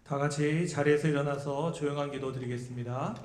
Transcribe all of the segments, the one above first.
다 같이 자리에서 일어나서 조용한 기도 드리겠습니다.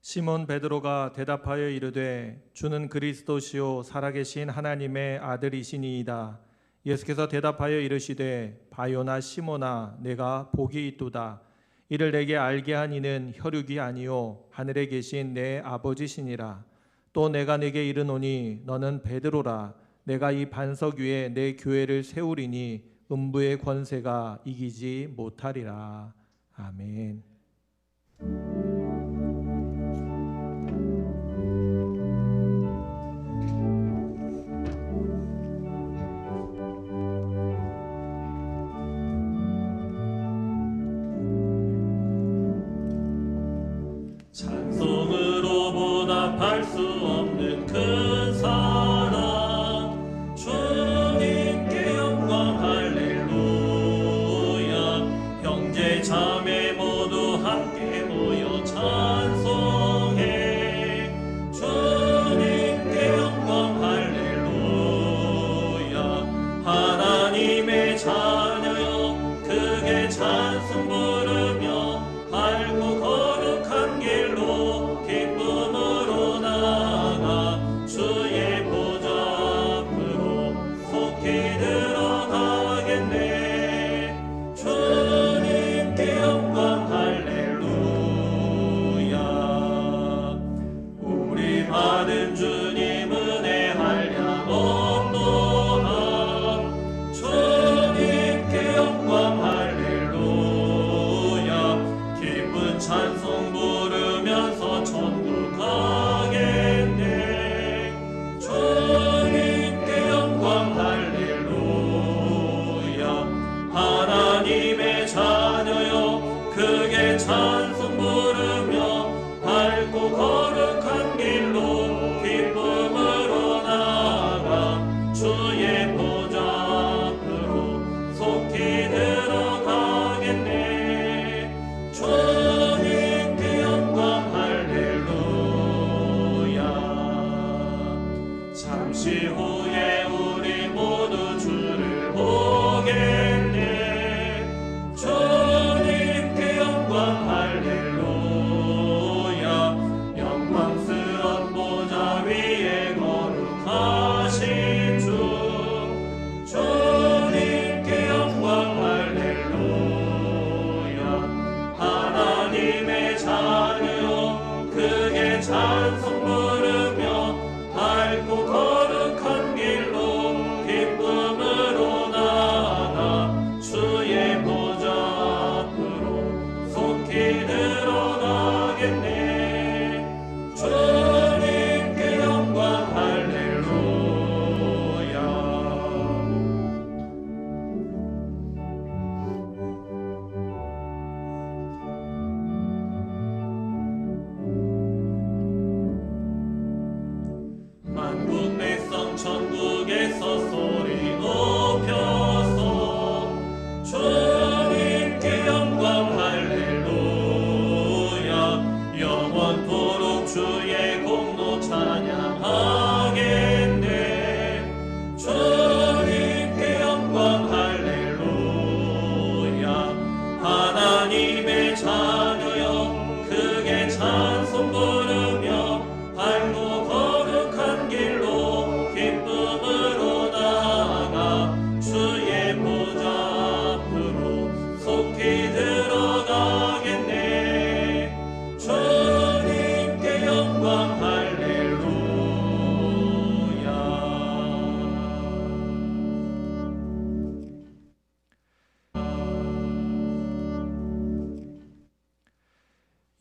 시몬 베드로가 대답하여 이르되 주는 그리스도시요 살아계신 하나님의 아들이시니이다. 예수께서 대답하여 이르시되 바요나 시몬아 내가 복이 있도다. 이를 내게 알게 한 이는 혈육이 아니요 하늘에 계신 내 아버지시니라. 또 내가 네게 이르노니 너는 베드로라. 내가 이 반석 위에 내 교회를 세우리니 음부의 권세가 이기지 못하리라. 아멘. 찬송으로 보답할 수 없는 큰 사랑 주님께 영광 할렐루야. 형제 자매 모두 함께 모여 찬송해 주님께 영광 할렐루야. 하나님의 자녀여 크게 찬송 부르며 밝고 거룩한 길로 기쁨으로 나아가 주의 보좌 앞으로 속히 들어가겠네. 주님께 영광 할렐루야. 우리 받은 주님 은혜 한량 없도다. 주님께 영광 할렐루야. 기쁜 찬송 부르면서 천국 가겠네. 주님께 영광 할렐루야. 하나님의 자녀여 크게 찬송 부르며 밝고 거룩한 길로 기쁨으로 나아가 주의 보좌 앞으로 속히 들어가겠네. 주님께 영광 할렐루야. 잠시 후에 우리 모두 주를 보겠네. 주님께 영광 할렐루야. 영광스런 보좌 위에 거룩하신 주 주님께 영광 할렐루야. 하나님의 자녀여 크게 찬송 부르며 밝고 거룩한 길로 기쁨으로 나아가 주의 보좌 앞으로 속히 들어가겠네. 주님께 영광 할렐루야. 만국 백성 천국에서 소리 높여서 주님께 영광 할렐루야. 영원토록 주의 공로 찬양하겠네. 주님께 영광 할렐루야. 하나님의 자녀여 크게 찬송 부르며 밝고 거룩한 길로 기쁨으로 나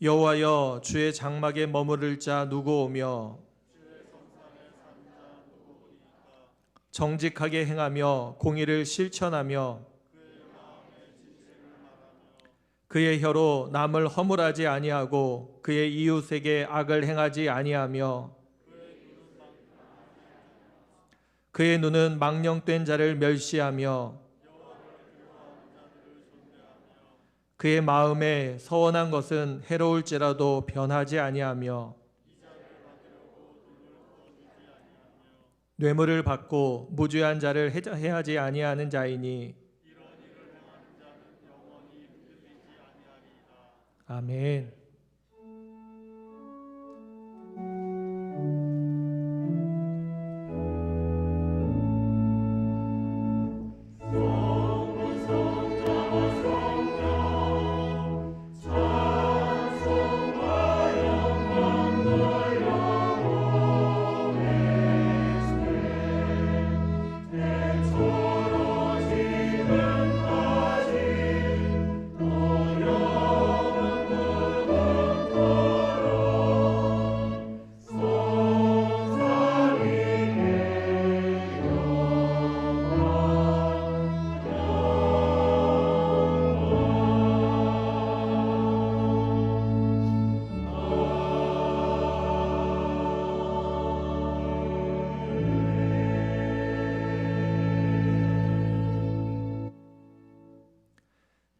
여호와여, 주의 장막에 머무를 자 누구 오며 정직하게 행하며 공의를 실천하며 그의 혀로 남을 허물하지 아니하고 그의 이웃에게 악을 행하지 아니하며 그의 눈은 망령된 자를 멸시하며 그의 마음에 서원한 것은 해로울지라도 변하지 아니하며 뇌물을 받고 무죄한 자를 해하지 아니하는 자이니 아멘.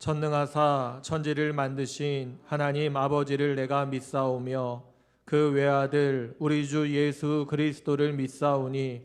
전능하사 천지를 만드신 하나님 아버지를 내가 믿사오며 그 외아들 우리 주 예수 그리스도를 믿사오니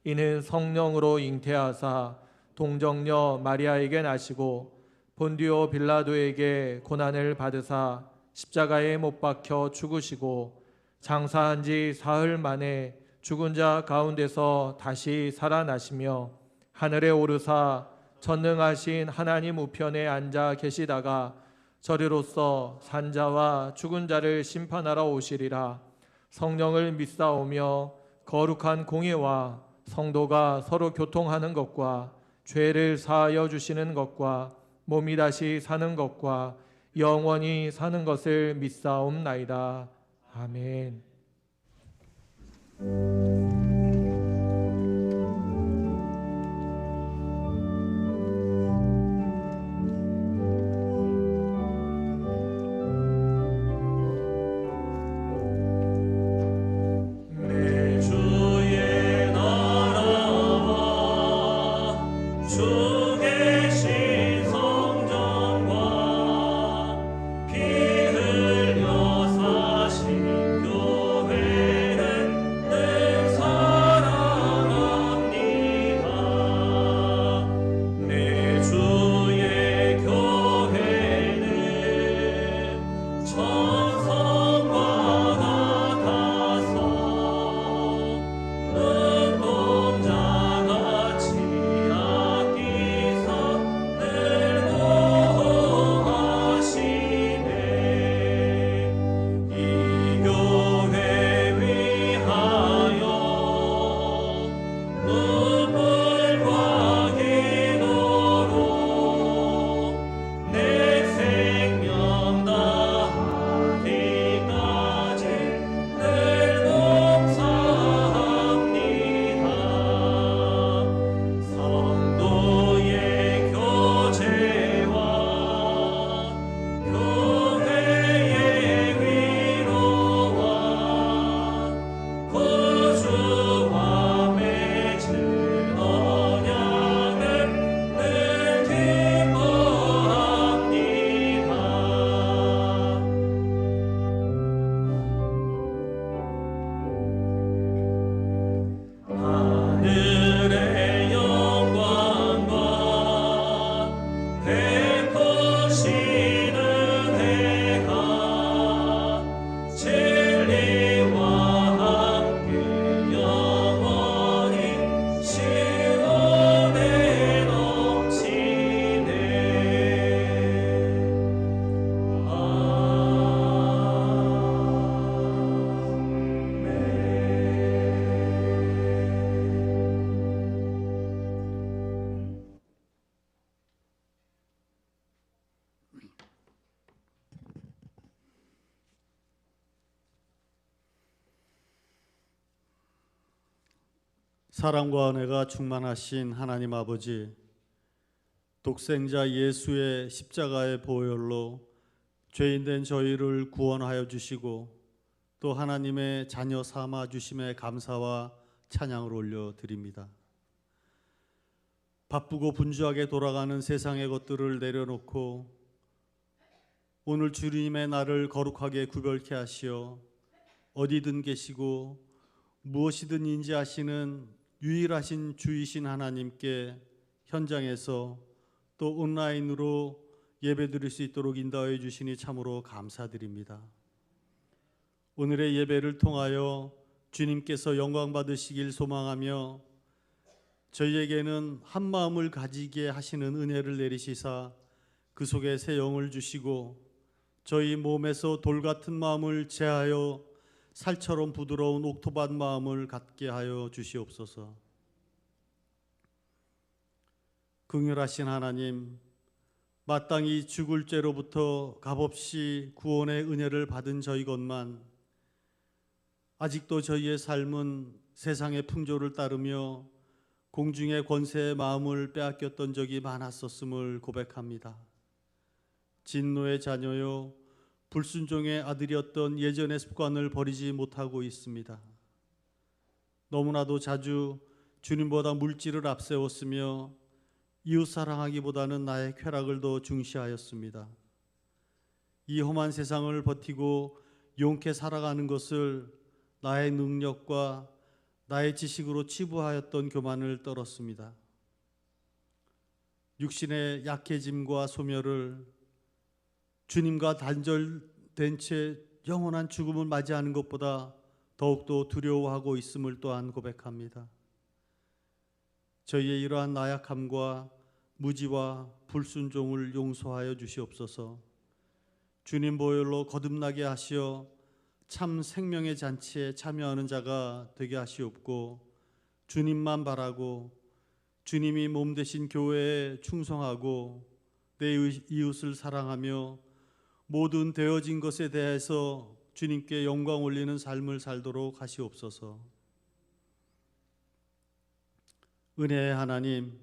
이는 성령으로 잉태하사 동정녀 마리아에게 나시고 본디오 빌라도에게 고난을 받으사 십자가에 못 박혀 죽으시고 장사한 지 사흘 만에 죽은 자 가운데서 다시 살아나시며 하늘에 오르사 전능하신 하나님 우편에 앉아 계시다가 저리로서 산자와 죽은 자를 심판하러 오시리라. 성령을 믿사오며 거룩한 공예와 성도가 서로 교통하는 것과 죄를 사하여 주시는 것과 몸이 다시 사는 것과 영원히 사는 것을 믿사옵나이다. 아멘. 주 사랑과 은혜가 충만하신 하나님 아버지, 독생자 예수의 십자가의 보혈로 죄인된 저희를 구원하여 주시고 또 하나님의 자녀 삼아 주심에 감사와 찬양을 올려드립니다. 바쁘고 분주하게 돌아가는 세상의 것들을 내려놓고 오늘 주님의 날을 거룩하게 구별케 하시어 어디든 계시고 무엇이든 인지하시는 유일하신 주이신 하나님께 현장에서 또 온라인으로 예배드릴 수 있도록 인도하여 주시니 참으로 감사드립니다. 오늘의 예배를 통하여 주님께서 영광 받으시길 소망하며 저희에게는 한 마음을 가지게 하시는 은혜를 내리시사 그 속에 새 영을 주시고 저희 몸에서 돌 같은 마음을 제하여 살처럼 부드러운 옥토밭 마음을 갖게 하여 주시옵소서. 긍휼하신 하나님, 마땅히 죽을 죄로부터 값없이 구원의 은혜를 받은 저희 것만 아직도 저희의 삶은 세상의 풍조를 따르며 공중의 권세의 마음을 빼앗겼던 적이 많았었음을 고백합니다. 진노의 자녀요 불순종의 아들이었던 예전의 습관을 버리지 못하고 있습니다. 너무나도 자주 주님보다 물질을 앞세웠으며 이웃 사랑하기보다는 나의 쾌락을 더 중시하였습니다. 이 험한 세상을 버티고 용케 살아가는 것을 나의 능력과 나의 지식으로 치부하였던 교만을 떨었습니다. 육신의 약해짐과 소멸을 주님과 단절된 채 영원한 죽음을 맞이하는 것보다 더욱더 두려워하고 있음을 또한 고백합니다. 저희의 이러한 나약함과 무지와 불순종을 용서하여 주시옵소서. 주님 보혈로 거듭나게 하시어 참 생명의 잔치에 참여하는 자가 되게 하시옵고 주님만 바라고 주님이 몸 되신 교회에 충성하고 내 이웃을 사랑하며 모든 되어진 것에 대해서 주님께 영광 올리는 삶을 살도록 하시옵소서. 은혜의 하나님,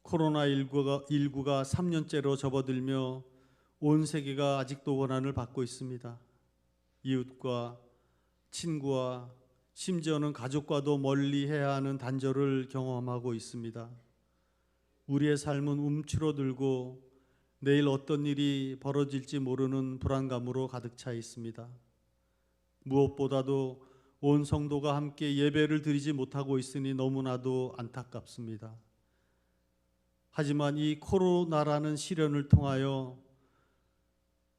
코로나19가 3년째로 접어들며 온 세계가 아직도 고난을 받고 있습니다. 이웃과 친구와 심지어는 가족과도 멀리 해야 하는 단절을 경험하고 있습니다. 우리의 삶은 움츠러들고 내일 어떤 일이 벌어질지 모르는 불안감으로 가득 차 있습니다. 무엇보다도 온 성도가 함께 예배를 드리지 못하고 있으니 너무나도 안타깝습니다. 하지만 이 코로나라는 시련을 통하여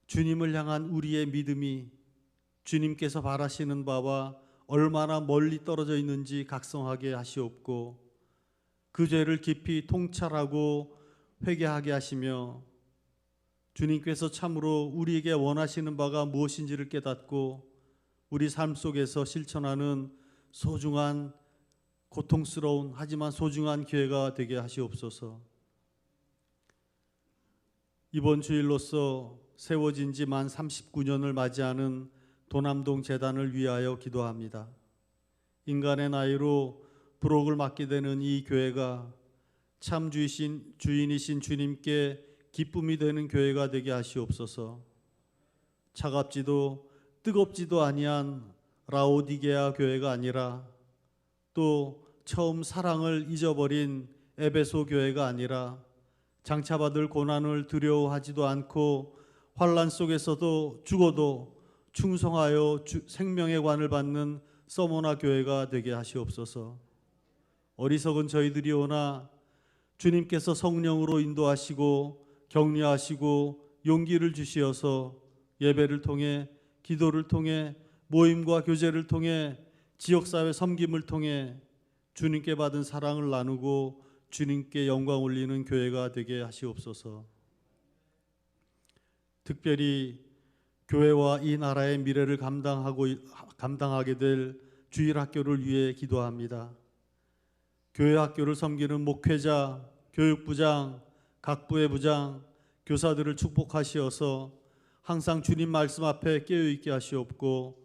주님을 향한 우리의 믿음이 주님께서 바라시는 바와 얼마나 멀리 떨어져 있는지 각성하게 하시옵고 그 죄를 깊이 통찰하고 회개하게 하시며 주님께서 참으로 우리에게 원하시는 바가 무엇인지를 깨닫고 우리 삶 속에서 실천하는 소중한 고통스러운 하지만 소중한 기회가 되게 하시옵소서. 이번 주일로서 세워진 지 만 39년을 맞이하는 도남동 재단을 위하여 기도합니다. 인간의 나이로 부록을 맡게 되는 이 교회가 참 주인이신 주님께 기쁨이 되는 교회가 되게 하시옵소서. 차갑지도 뜨겁지도 아니한 라오디게아 교회가 아니라 또 처음 사랑을 잊어버린 에베소 교회가 아니라 장차받을 고난을 두려워하지도 않고 환난 속에서도 죽어도 충성하여 생명의 관을 받는 서모나 교회가 되게 하시옵소서. 어리석은 저희들이 오나 주님께서 성령으로 인도하시고 격려하시고 용기를 주시어서 예배를 통해 기도를 통해 모임과 교제를 통해 지역사회 섬김을 통해 주님께 받은 사랑을 나누고 주님께 영광 올리는 교회가 되게 하시옵소서. 특별히 교회와 이 나라의 미래를 감당하게 될 주일학교를 위해 기도합니다. 교회 학교를 섬기는 목회자, 교육부장, 각 부의 부장, 교사들을 축복하시어서 항상 주님 말씀 앞에 깨어있게 하시옵고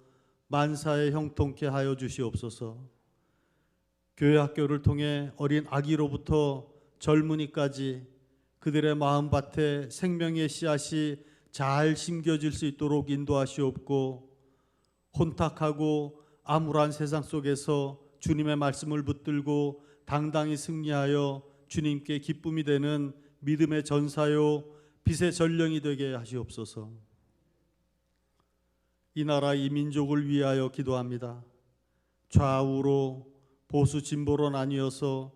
만사에 형통케 하여 주시옵소서. 교회 학교를 통해 어린 아기로부터 젊은이까지 그들의 마음밭에 생명의 씨앗이 잘 심겨질 수 있도록 인도하시옵고, 혼탁하고 암울한 세상 속에서 주님의 말씀을 붙들고 당당히 승리하여 주님께 기쁨이 되는 믿음의 전사요 빛의 전령이 되게 하시옵소서. 이 나라 이 민족을 위하여 기도합니다. 좌우로 보수 진보로 나뉘어서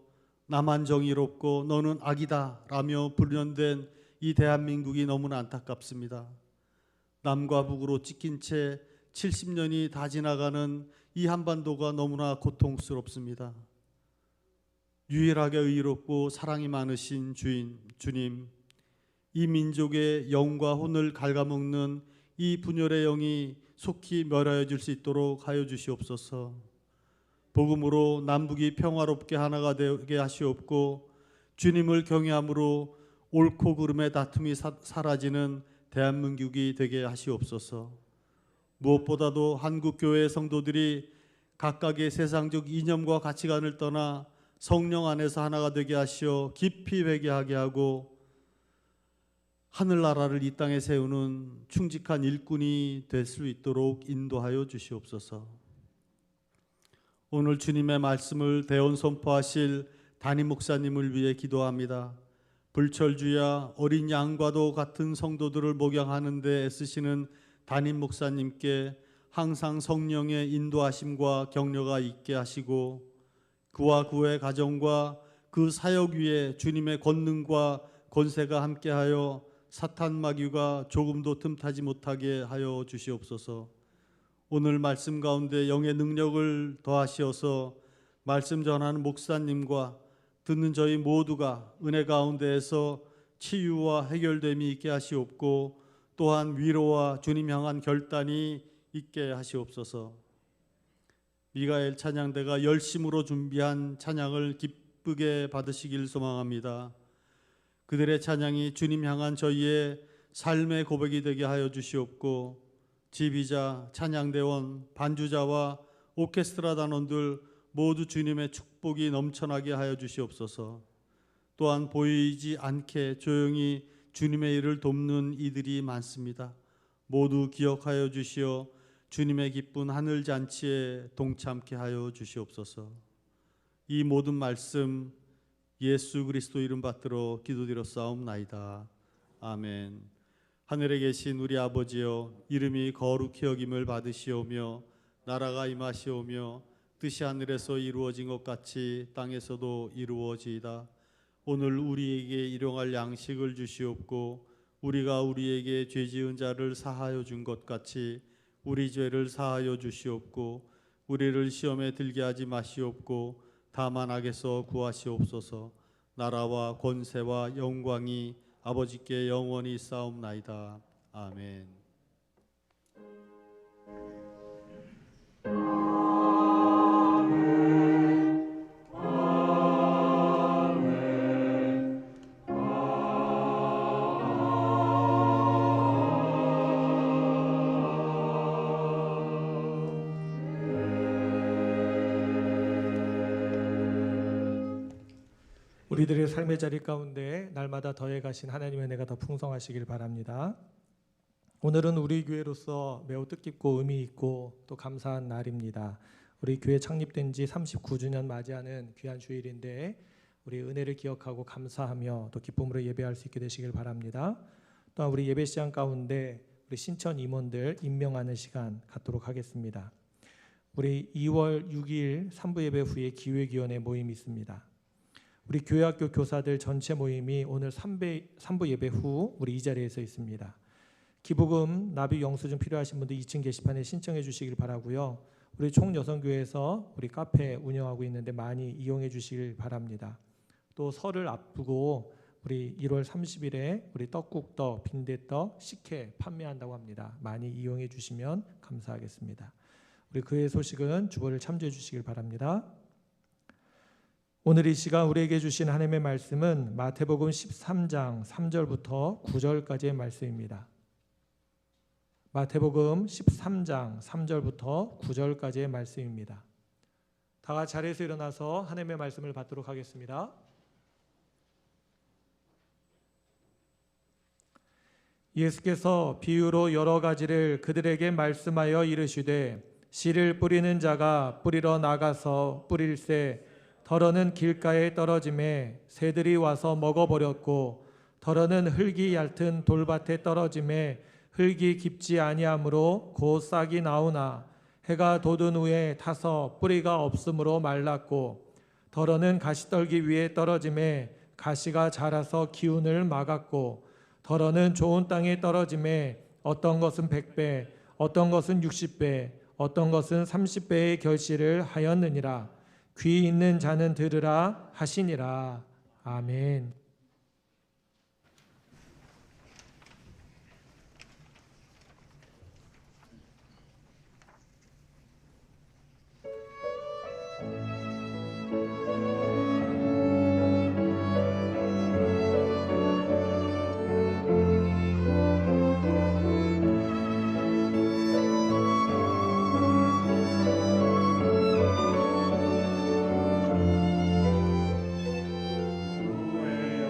나만 정의롭고 너는 악이다 라며 불연된 이 대한민국이 너무나 안타깝습니다. 남과 북으로 찍힌 채 70년이 다 지나가는 이 한반도가 너무나 고통스럽습니다. 유일하게 의롭고 사랑이 많으신 주님, 이 민족의 영과 혼을 갉아먹는 이 분열의 영이 속히 멸하여질 수 있도록 하여 주시옵소서. 복음으로 남북이 평화롭게 하나가 되게 하시옵고, 주님을 경외함으로 옳고 그름의 다툼이 사라지는 대한민국이 되게 하시옵소서. 무엇보다도 한국교회 성도들이 각각의 세상적 이념과 가치관을 떠나 성령 안에서 하나가 되게 하시어 깊이 회개하게 하고 하늘나라를 이 땅에 세우는 충직한 일꾼이 될 수 있도록 인도하여 주시옵소서. 오늘 주님의 말씀을 대언 선포하실 담임 목사님을 위해 기도합니다. 불철주야 어린 양과도 같은 성도들을 목양하는 데 애쓰시는 담임 목사님께 항상 성령의 인도하심과 격려가 있게 하시고, 그와 그의 가정과 그 사역 위에 주님의 권능과 권세가 함께하여 사탄 마귀가 조금도 틈타지 못하게 하여 주시옵소서. 오늘 말씀 가운데 영의 능력을 더하시어서 말씀 전하는 목사님과 듣는 저희 모두가 은혜 가운데에서 치유와 해결됨이 있게 하시옵고, 또한 위로와 주님 향한 결단이 있게 하시옵소서. 미가엘 찬양대가 열심으로 준비한 찬양을 기쁘게 받으시길 소망합니다. 그들의 찬양이 주님 향한 저희의 삶의 고백이 되게 하여 주시옵고, 지휘자, 찬양대원, 반주자와 오케스트라 단원들 모두 주님의 축복이 넘쳐나게 하여 주시옵소서. 또한 보이지 않게 조용히 주님의 일을 돕는 이들이 많습니다. 모두 기억하여 주시어 주님의 기쁜 하늘잔치에 동참케 하여 주시옵소서. 이 모든 말씀 예수 그리스도 이름 받들어 기도드렸사옵나이다. 아멘. 하늘에 계신 우리 아버지여, 이름이 거룩히 여김을 받으시오며 나라가 임하시오며 뜻이 하늘에서 이루어진 것 같이 땅에서도 이루어지이다. 오늘 우리에게 일용할 양식을 주시옵고, 우리가 우리에게 죄 지은 자를 사하여 준 것 같이 우리 죄를 사하여 주시옵고, 우리를 시험에 들게 하지 마시옵고 다만 악에서 구하시옵소서. 나라와 권세와 영광이 아버지께 영원히 있사옵나이다. 아멘. 우리들의 삶의 자리 가운데 날마다 더해 가신 하나님의 은혜가 더 풍성하시길 바랍니다. 오늘은 우리 교회로서 매우 뜻깊고 의미 있고 또 감사한 날입니다. 우리 교회 창립된 지 39주년 맞이하는 귀한 주일인데, 우리 은혜를 기억하고 감사하며 또 기쁨으로 예배할 수 있게 되시길 바랍니다. 또한 우리 예배 시간 가운데 우리 신천 임원들 임명하는 시간 갖도록 하겠습니다. 우리 2월 6일 3부 예배 후에 기획위원회 모임이 있습니다. 우리 교회학교 교사들 전체 모임이 오늘 3부 예배 후 우리 이 자리에서 있습니다. 기부금, 나비 영수증 필요하신 분들 2층 게시판에 신청해 주시길 바라고요. 우리 총여성교회에서 우리 카페 운영하고 있는데 많이 이용해 주시길 바랍니다. 또 설을 앞두고 우리 1월 30일에 우리 떡국떡, 빈대떡, 식혜 판매한다고 합니다. 많이 이용해 주시면 감사하겠습니다. 우리 교회 소식은 주보를 참조해 주시길 바랍니다. 오늘 이 시간 우리에게 주신 하나님의 말씀은 마태복음 13장 3절부터 9절까지의 말씀입니다. 마태복음 13장 3절부터 9절까지의 말씀입니다. 다 같이 자리에서 일어나서 하나님의 말씀을 받도록 하겠습니다. 예수께서 비유로 여러 가지를 그들에게 말씀하여 이르시되 씨를 뿌리는 자가 뿌리러 나가서 뿌릴새 덜어는 길가에 떨어짐에 새들이 와서 먹어버렸고 덜어는 흙이 얇은 돌밭에 떨어짐에 흙이 깊지 아니하므로 곧 싹이 나오나 해가 돋은 후에 타서 뿌리가 없으므로 말랐고 덜어는 가시떨기 위에 떨어짐에 가시가 자라서 기운을 막았고 덜어는 좋은 땅에 떨어짐에 어떤 것은 100배 어떤 것은 60배 어떤 것은 30배의 결실을 하였느니라. 귀 있는 자는 들으라 하시니라. 아멘. 후회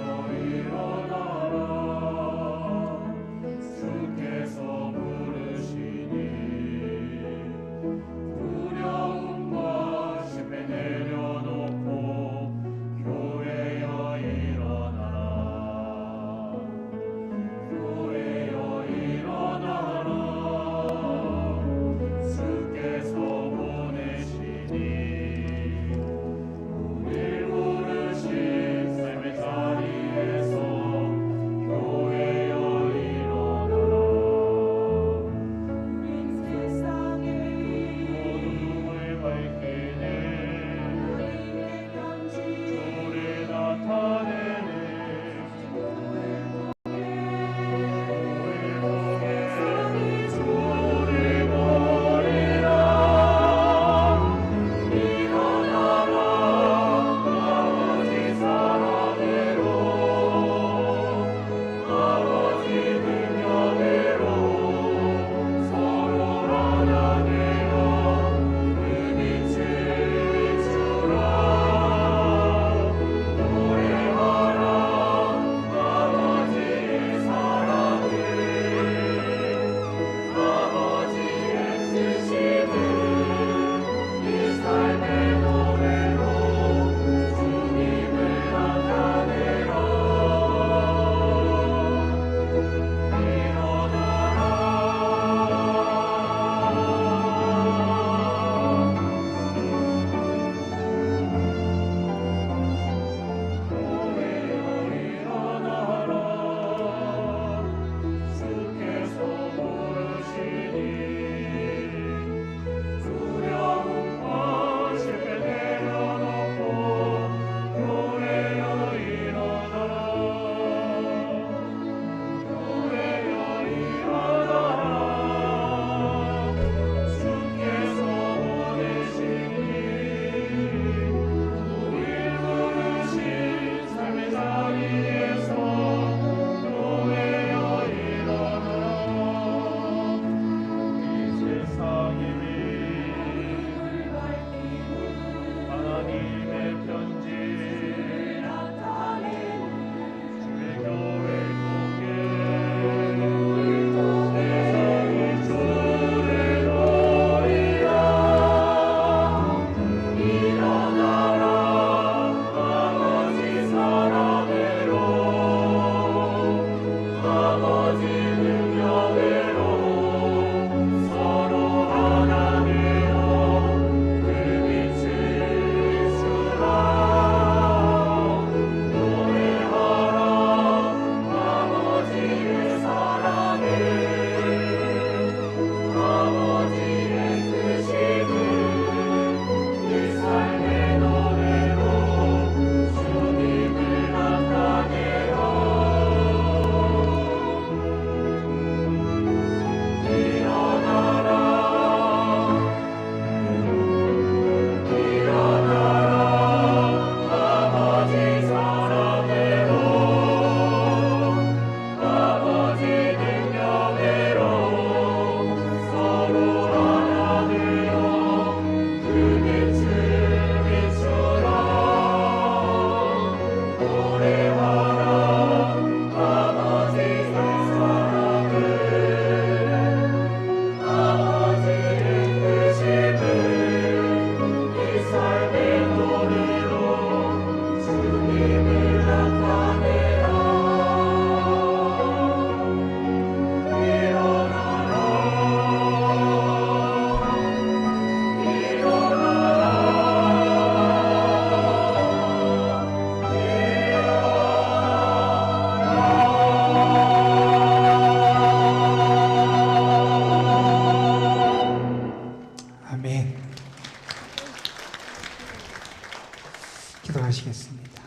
기도하시겠습니다.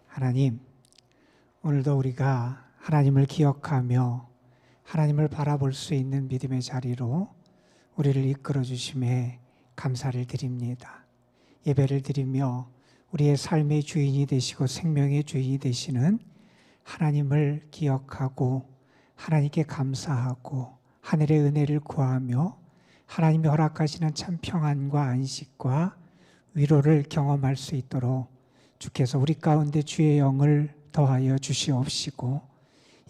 하나님, 오늘도 우리가 하나님을 기억하며 하나님을 바라볼 수 있는 믿음의 자리로 우리를 이끌어 주심에 감사를 드립니다. 예배를 드리며 우리의 삶의 주인이 되시고 생명의 주인이 되시는 하나님을 기억하고 하나님께 감사하고 하늘의 은혜를 구하며 하나님이 허락하시는 참 평안과 안식과 위로를 경험할 수 있도록 주께서 우리 가운데 주의 영을 더하여 주시옵시고,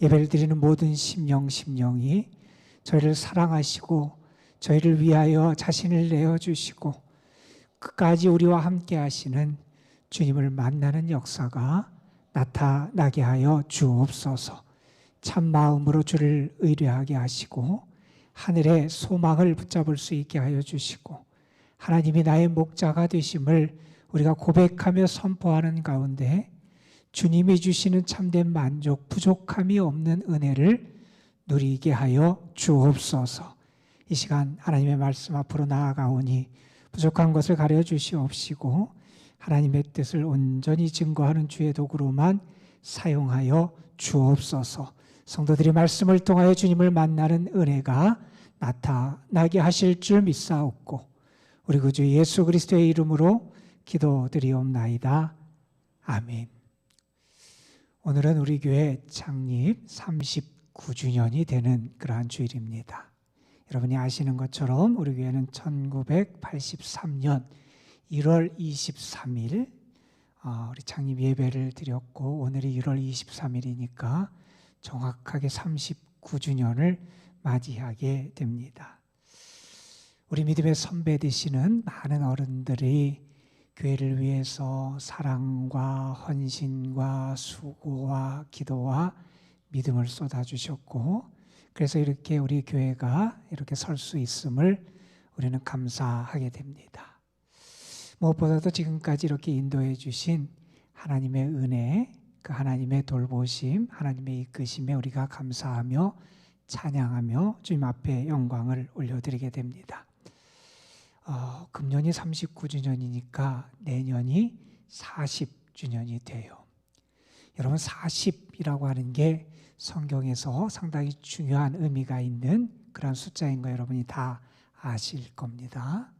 예배를 드리는 모든 심령이 저희를 사랑하시고 저희를 위하여 자신을 내어주시고 끝까지 우리와 함께 하시는 주님을 만나는 역사가 나타나게 하여 주옵소서. 참 마음으로 주를 의뢰하게 하시고 하늘의 소망을 붙잡을 수 있게 하여 주시고, 하나님이 나의 목자가 되심을 우리가 고백하며 선포하는 가운데 주님이 주시는 참된 만족, 부족함이 없는 은혜를 누리게 하여 주옵소서. 이 시간 하나님의 말씀 앞으로 나아가오니 부족한 것을 가려 주시옵시고 하나님의 뜻을 온전히 증거하는 주의 도구로만 사용하여 주옵소서. 성도들이 말씀을 통하여 주님을 만나는 은혜가 나타나게 하실 줄 믿사옵고 우리 구주 예수 그리스도의 이름으로 기도드리옵나이다. 아멘. 오늘은 우리 교회 창립 39주년이 되는 그러한 주일입니다. 여러분이 아시는 것처럼 우리 교회는 1983년 1월 23일 우리 창립 예배를 드렸고, 오늘이 1월 23일이니까 정확하게 39주년을 맞이하게 됩니다. 우리 믿음의 선배 되시는 많은 어른들이 교회를 위해서 사랑과 헌신과 수고와 기도와 믿음을 쏟아주셨고, 그래서 이렇게 우리 교회가 이렇게 설 수 있음을 우리는 감사하게 됩니다. 무엇보다도 지금까지 이렇게 인도해 주신 하나님의 은혜, 그 하나님의 돌보심, 하나님의 이끄심에 우리가 감사하며 찬양하며 주님 앞에 영광을 올려드리게 됩니다. 금년이 39주년이니까 내년이 40주년이 돼요. 여러분, 40이라고 하는 게 성경에서 상당히 중요한 의미가 있는 그런 숫자인 거 여러분이 다 아실 겁니다.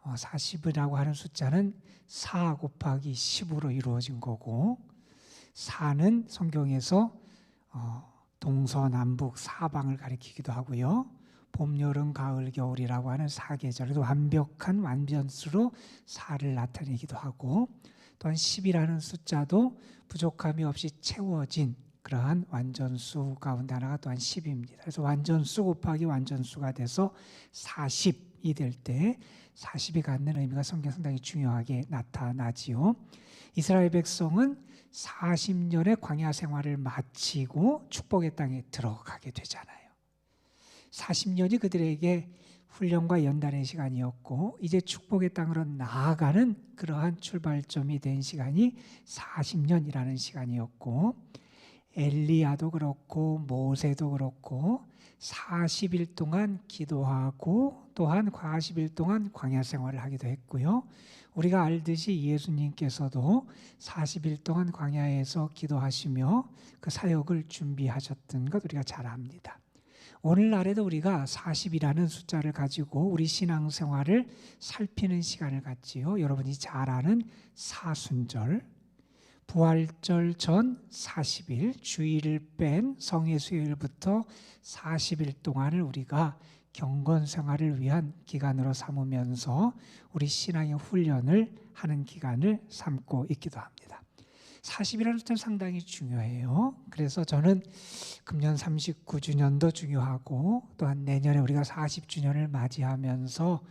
40이라고 하는 숫자는 4 곱하기 10으로 이루어진 거고, 4는 성경에서 동서남북 사방을 가리키기도 하고요. 봄, 여름, 가을, 겨울이라고 하는 4계절에도 완벽한 완전수로 4를 나타내기도 하고, 또한 10이라는 숫자도 부족함이 없이 채워진 그러한 완전수 가운데 하나가 또한 10입니다. 그래서 완전수 곱하기 완전수가 돼서 40이 될 때 40이 갖는 의미가 성경에 상당히 중요하게 나타나지요. 이스라엘 백성은 40년의 광야 생활을 마치고 축복의 땅에 들어가게 되잖아요. 40년이 그들에게 훈련과 연단의 시간이었고, 이제 축복의 땅으로 나아가는 그러한 출발점이 된 시간이 40년이라는 시간이었고, 엘리야도 그렇고 모세도 그렇고 40일 동안 기도하고 또한 40일 동안 광야 생활을 하기도 했고요. 우리가 알듯이 예수님께서도 40일 동안 광야에서 기도하시며 그 사역을 준비하셨던 것 우리가 잘 압니다. 오늘날에도 우리가 40이라는 숫자를 가지고 우리 신앙생활을 살피는 시간을 갖지요. 여러분이 잘 아는 사순절, 부활절 전 40일, 주일을 뺀 성의 수요일부터 40일 동안을 우리가 경건생활을 위한 기간으로 삼으면서 우리 신앙의 훈련을 하는 기간을 삼고 있기도 합니다. 40이라는 숫자는 상당히 중요해요. 그래서 저는 금년 39주년도 중요하고 또한 내년에 우리가 40주년을 맞이하면서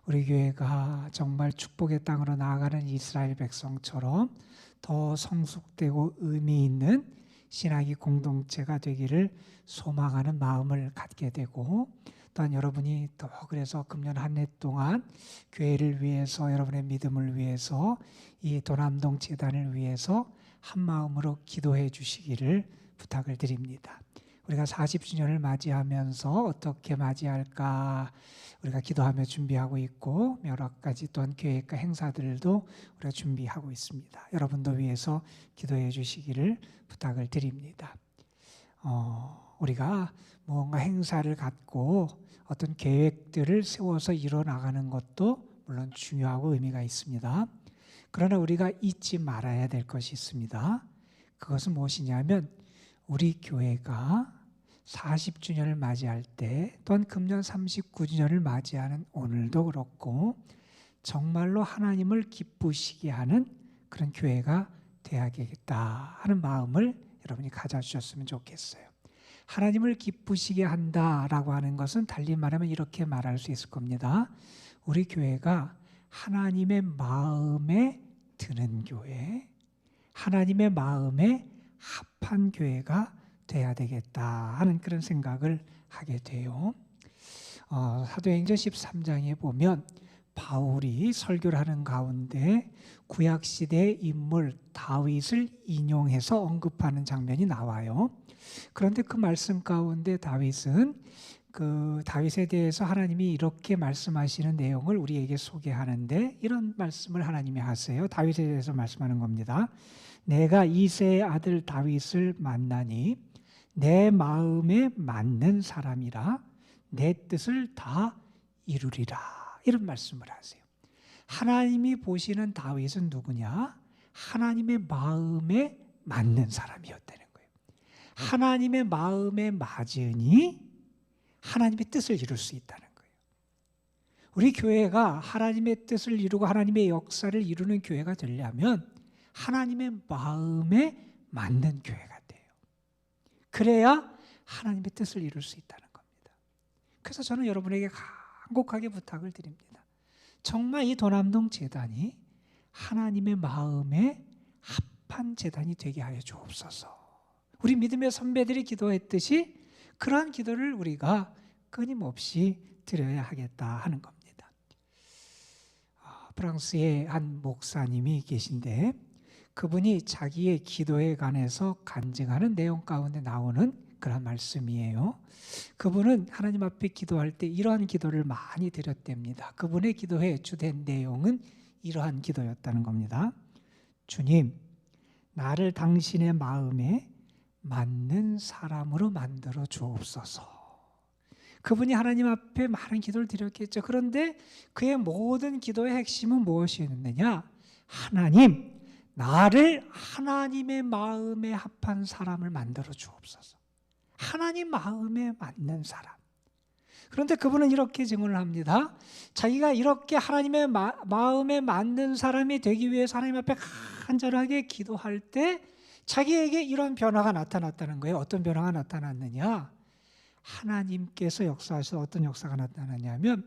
우리 교회가 정말 축복의 땅으로 나아가는 이스라엘 백성처럼 더 성숙되고 의미 있는 신학의 공동체가 되기를 소망하는 마음을 갖게 되고, 또한 여러분이 더 그래서 금년 한 해 동안 교회를 위해서, 여러분의 믿음을 위해서, 이 도남동 재단을 위해서 한 마음으로 기도해 주시기를 부탁을 드립니다. 우리가 40주년을 맞이하면서 어떻게 맞이할까 우리가 기도하며 준비하고 있고, 여러 가지 또한 계획과 행사들도 우리가 준비하고 있습니다. 여러분도 위해서 기도해 주시기를 부탁을 드립니다. 우리가 무언가 행사를 갖고 어떤 계획들을 세워서 이뤄나가는 것도 물론 중요하고 의미가 있습니다. 그러나 우리가 잊지 말아야 될 것이 있습니다. 그것은 무엇이냐면 우리 교회가 40주년을 맞이할 때, 또한 금년 39주년을 맞이하는 오늘도 그렇고 정말로 하나님을 기쁘시게 하는 그런 교회가 되어야겠다 하는 마음을 여러분이 가져주셨으면 좋겠어요. 하나님을 기쁘시게 한다라고 하는 것은 달리 말하면 이렇게 말할 수 있을 겁니다. 우리 교회가 하나님의 마음에 드는 교회, 하나님의 마음에 합한 교회가 돼야 되겠다 하는 그런 생각을 하게 돼요. 사도행전 13장에 보면 바울이 설교를 하는 가운데 구약시대의 인물 다윗을 인용해서 언급하는 장면이 나와요. 그런데 그 말씀 가운데 다윗은 그 다윗에 대해서 하나님이 이렇게 말씀하시는 내용을 우리에게 소개하는데, 이런 말씀을 하나님이 하세요. 다윗에 대해서 말씀하는 겁니다. 내가 이새의 아들 다윗을 만나니 내 마음에 맞는 사람이라 내 뜻을 다 이루리라. 이런 말씀을 하세요. 하나님이 보시는 다윗은 누구냐? 하나님의 마음에 맞는 사람이었다는 거예요. 하나님의 마음에 맞으니 하나님의 뜻을 이룰 수 있다는 거예요. 우리 교회가 하나님의 뜻을 이루고 하나님의 역사를 이루는 교회가 되려면 하나님의 마음에 맞는 교회가 돼요. 그래야 하나님의 뜻을 이룰 수 있다는 겁니다. 그래서 저는 여러분에게 간곡하게 부탁을 드립니다. 정말 이 도남동 재단이 하나님의 마음에 합한 재단이 되게 하여 주옵소서. 우리 믿음의 선배들이 기도했듯이 그러한 기도를 우리가 끊임없이 드려야 하겠다 하는 겁니다. 프랑스의 한 목사님이 계신데 그분이 자기의 기도에 관해서 간증하는 내용 가운데 나오는 그런 말씀이에요. 그분은 하나님 앞에 기도할 때 이러한 기도를 많이 드렸답니다. 그분의 기도에 주된 내용은 이러한 기도였다는 겁니다. 주님, 나를 당신의 마음에 맞는 사람으로 만들어 주옵소서. 그분이 하나님 앞에 많은 기도를 드렸겠죠. 그런데 그의 모든 기도의 핵심은 무엇이었느냐? 하나님, 나를 하나님의 마음에 합한 사람을 만들어 주옵소서. 하나님 마음에 맞는 사람. 그런데 그분은 이렇게 증언을 합니다. 자기가 이렇게 하나님의 마음에 맞는 사람이 되기 위해서 하나님 앞에 간절하게 기도할 때 자기에게 이런 변화가 나타났다는 거예요. 어떤 변화가 나타났느냐? 하나님께서 역사하셔서 어떤 역사가 나타났냐면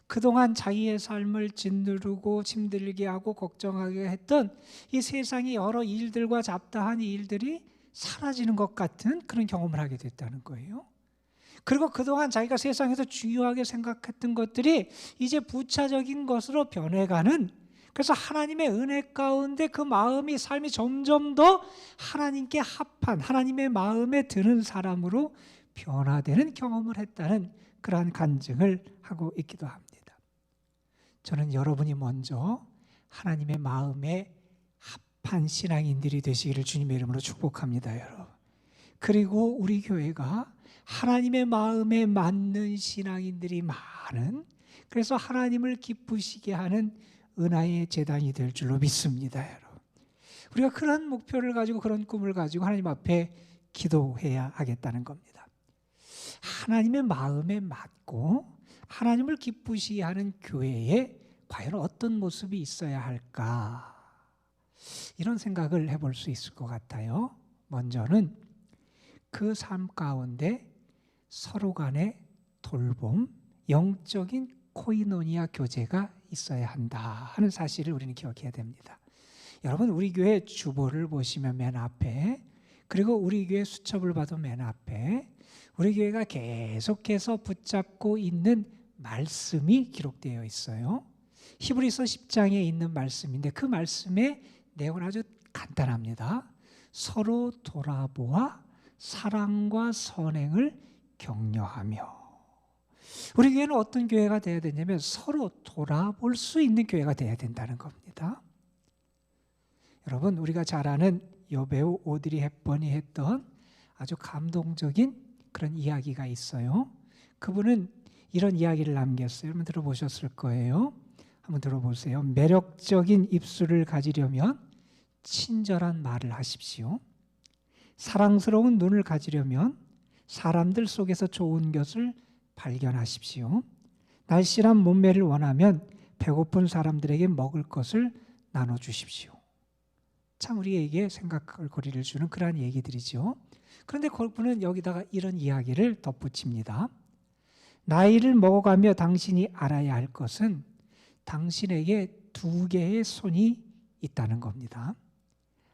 그동안 자기의 삶을 짓누르고 힘들게 하고 걱정하게 했던 이 세상의 여러 일들과 잡다한 일들이 사라지는 것 같은 그런 경험을 하게 됐다는 거예요. 그리고 그동안 자기가 세상에서 중요하게 생각했던 것들이 이제 부차적인 것으로 변해가는, 그래서 하나님의 은혜 가운데 그 마음이, 삶이 점점 더 하나님께 합한, 하나님의 마음에 드는 사람으로 변화되는 경험을 했다는 그러한 간증을 하고 있기도 합니다. 저는 여러분이 먼저 하나님의 마음에 합한 신앙인들이 되시기를 주님의 이름으로 축복합니다, 여러분. 그리고 우리 교회가 하나님의 마음에 맞는 신앙인들이 많은, 그래서 하나님을 기쁘시게 하는 은하의 재단이 될 줄로 믿습니다, 여러분. 우리가 그런 목표를 가지고 그런 꿈을 가지고 하나님 앞에 기도해야 하겠다는 겁니다. 하나님의 마음에 맞고 하나님을 기쁘시게 하는 교회에 과연 어떤 모습이 있어야 할까? 이런 생각을 해볼 수 있을 것 같아요. 먼저는 그 삶 가운데 서로 간의 돌봄, 영적인 코이노니아 교제가 있어야 한다 하는 사실을 우리는 기억해야 됩니다. 여러분, 우리 교회 주보를 보시면 맨 앞에, 그리고 우리 교회 수첩을 봐도 맨 앞에 우리 교회가 계속해서 붙잡고 있는 말씀이 기록되어 있어요. 히브리서 10장에 있는 말씀인데 그 말씀의 내용은 아주 간단합니다. 서로 돌아보아 사랑과 선행을 격려하며. 우리 교회는 어떤 교회가 되어야 되냐면 서로 돌아볼 수 있는 교회가 되어야 된다는 겁니다. 여러분, 우리가 잘 아는 여배우 오드리 헵번이 했던 아주 감동적인 그런 이야기가 있어요. 그분은 이런 이야기를 남겼어요. 여러분 들어보셨을 거예요. 한번 들어보세요. 매력적인 입술을 가지려면 친절한 말을 하십시오. 사랑스러운 눈을 가지려면 사람들 속에서 좋은 것을 발견하십시오. 날씬한 몸매를 원하면 배고픈 사람들에게 먹을 것을 나눠주십시오. 참 우리에게 생각할 거리를 주는 그러한 얘기들이죠. 그런데 그분은 여기다가 이런 이야기를 덧붙입니다. 나이를 먹어가며 당신이 알아야 할 것은 당신에게 두 개의 손이 있다는 겁니다.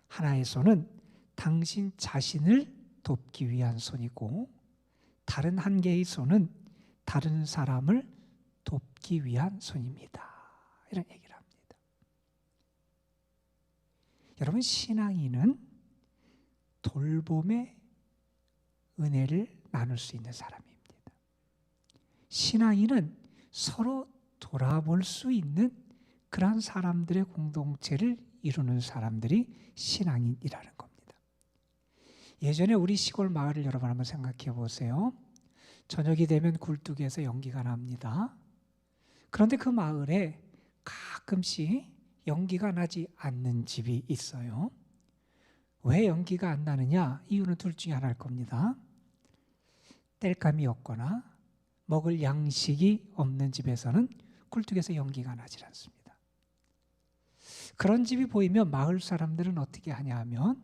하나의 손은 당신 자신을 돕기 위한 손이고, 다른 한 개의 손은 다른 사람을 돕기 위한 손입니다. 이런 얘기를 합니다. 여러분, 신앙인은 돌봄의 은혜를 나눌 수 있는 사람입니다. 신앙인은 서로 돌아볼 수 있는 그러한 사람들의 공동체를 이루는 사람들이 신앙인이라는 겁니다. 예전에 우리 시골 마을을 여러분 한번 생각해 보세요. 저녁이 되면 굴뚝에서 연기가 납니다. 그런데 그 마을에 가끔씩 연기가 나지 않는 집이 있어요. 왜 연기가 안 나느냐? 이유는 둘 중에 하나일 겁니다. 땔감이 없거나 먹을 양식이 없는 집에서는 굴뚝에서 연기가 나질 않습니다. 그런 집이 보이면 마을 사람들은 어떻게 하냐 하면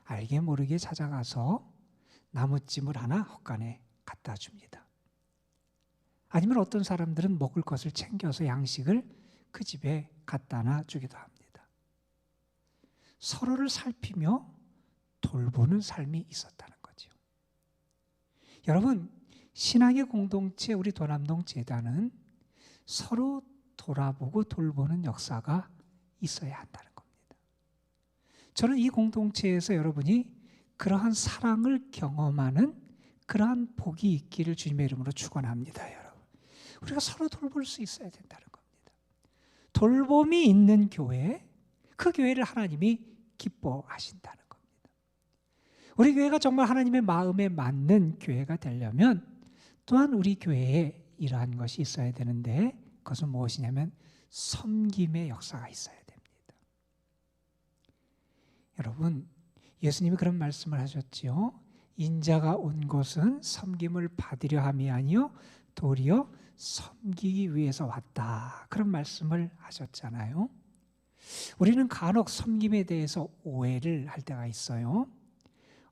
알게 모르게 찾아가서 나무찜을 하나 헛간에 갖다 줍니다. 아니면 어떤 사람들은 먹을 것을 챙겨서 양식을 그 집에 갖다 놔주기도 합니다. 서로를 살피며 돌보는 삶이 있었다는 거죠. 여러분, 신앙의 공동체 우리 도남동 재단은 서로 돌아보고 돌보는 역사가 있어야 한다는 겁니다. 저는 이 공동체에서 여러분이 그러한 사랑을 경험하는 그러한 복이 있기를 주님의 이름으로 축원합니다. 여러분, 우리가 서로 돌볼 수 있어야 된다는 겁니다. 돌봄이 있는 교회, 그 교회를 하나님이 기뻐하신다는 겁니다. 우리 교회가 정말 하나님의 마음에 맞는 교회가 되려면 또한 우리 교회에 이러한 것이 있어야 되는데, 그것은 무엇이냐면 섬김의 역사가 있어야 됩니다. 여러분, 예수님이 그런 말씀을 하셨지요. 인자가 온 것은 섬김을 받으려 함이 아니요 도리어 섬기기 위해서 왔다. 그런 말씀을 하셨잖아요. 우리는 간혹 섬김에 대해서 오해를 할 때가 있어요.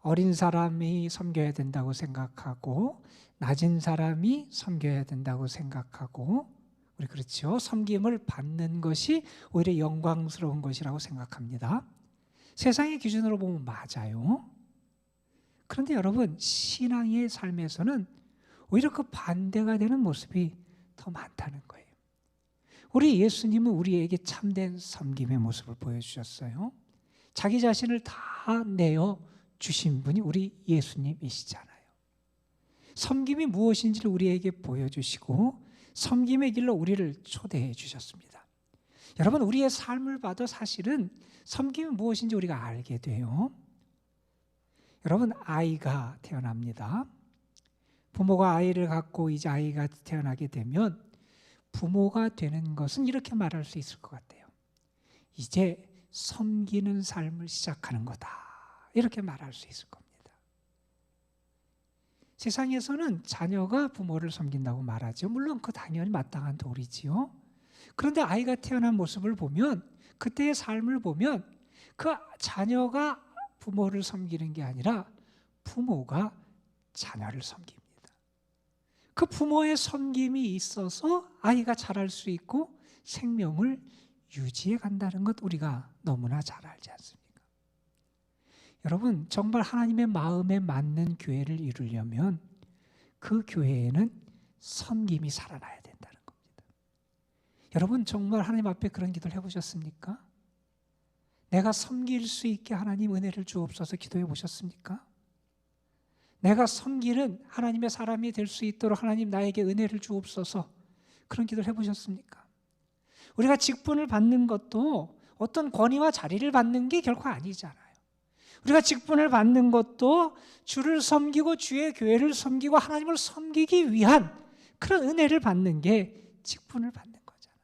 어린 사람이 섬겨야 된다고 생각하고 낮은 사람이 섬겨야 된다고 생각하고, 우리 그렇죠. 섬김을 받는 것이 오히려 영광스러운 것이라고 생각합니다. 세상의 기준으로 보면 맞아요. 그런데 여러분, 신앙의 삶에서는 오히려 그 반대가 되는 모습이 더 많다는 거예요. 우리 예수님은 우리에게 참된 섬김의 모습을 보여주셨어요. 자기 자신을 다 내어 주신 분이 우리 예수님이시잖아요. 섬김이 무엇인지를 우리에게 보여주시고 섬김의 길로 우리를 초대해 주셨습니다. 여러분, 우리의 삶을 봐도 사실은 섬김이 무엇인지 우리가 알게 돼요. 여러분, 아이가 태어납니다. 부모가 아이를 갖고 이제 아이가 태어나게 되면 부모가 되는 것은 이렇게 말할 수 있을 것 같아요. 이제 섬기는 삶을 시작하는 거다. 이렇게 말할 수 있을 겁니다. 세상에서는 자녀가 부모를 섬긴다고 말하죠. 물론 그 당연히 마땅한 도리지요. 그런데 아이가 태어난 모습을 보면, 그때의 삶을 보면 그 자녀가 부모를 섬기는 게 아니라 부모가 자녀를 섬깁니다. 그 부모의 섬김이 있어서 아이가 자랄 수 있고 생명을 유지해 간다는 것 우리가 너무나 잘 알지 않습니까? 여러분, 정말 하나님의 마음에 맞는 교회를 이루려면 그 교회에는 섬김이 살아나야 된다는 겁니다. 여러분, 정말 하나님 앞에 그런 기도를 해보셨습니까? 내가 섬길 수 있게 하나님 은혜를 주옵소서 기도해 보셨습니까? 내가 섬기는 하나님의 사람이 될 수 있도록 하나님 나에게 은혜를 주옵소서, 그런 기도를 해보셨습니까? 우리가 직분을 받는 것도 어떤 권위와 자리를 받는 게 결코 아니잖아요. 우리가 직분을 받는 것도 주를 섬기고 주의 교회를 섬기고 하나님을 섬기기 위한 그런 은혜를 받는 게 직분을 받는 거잖아요.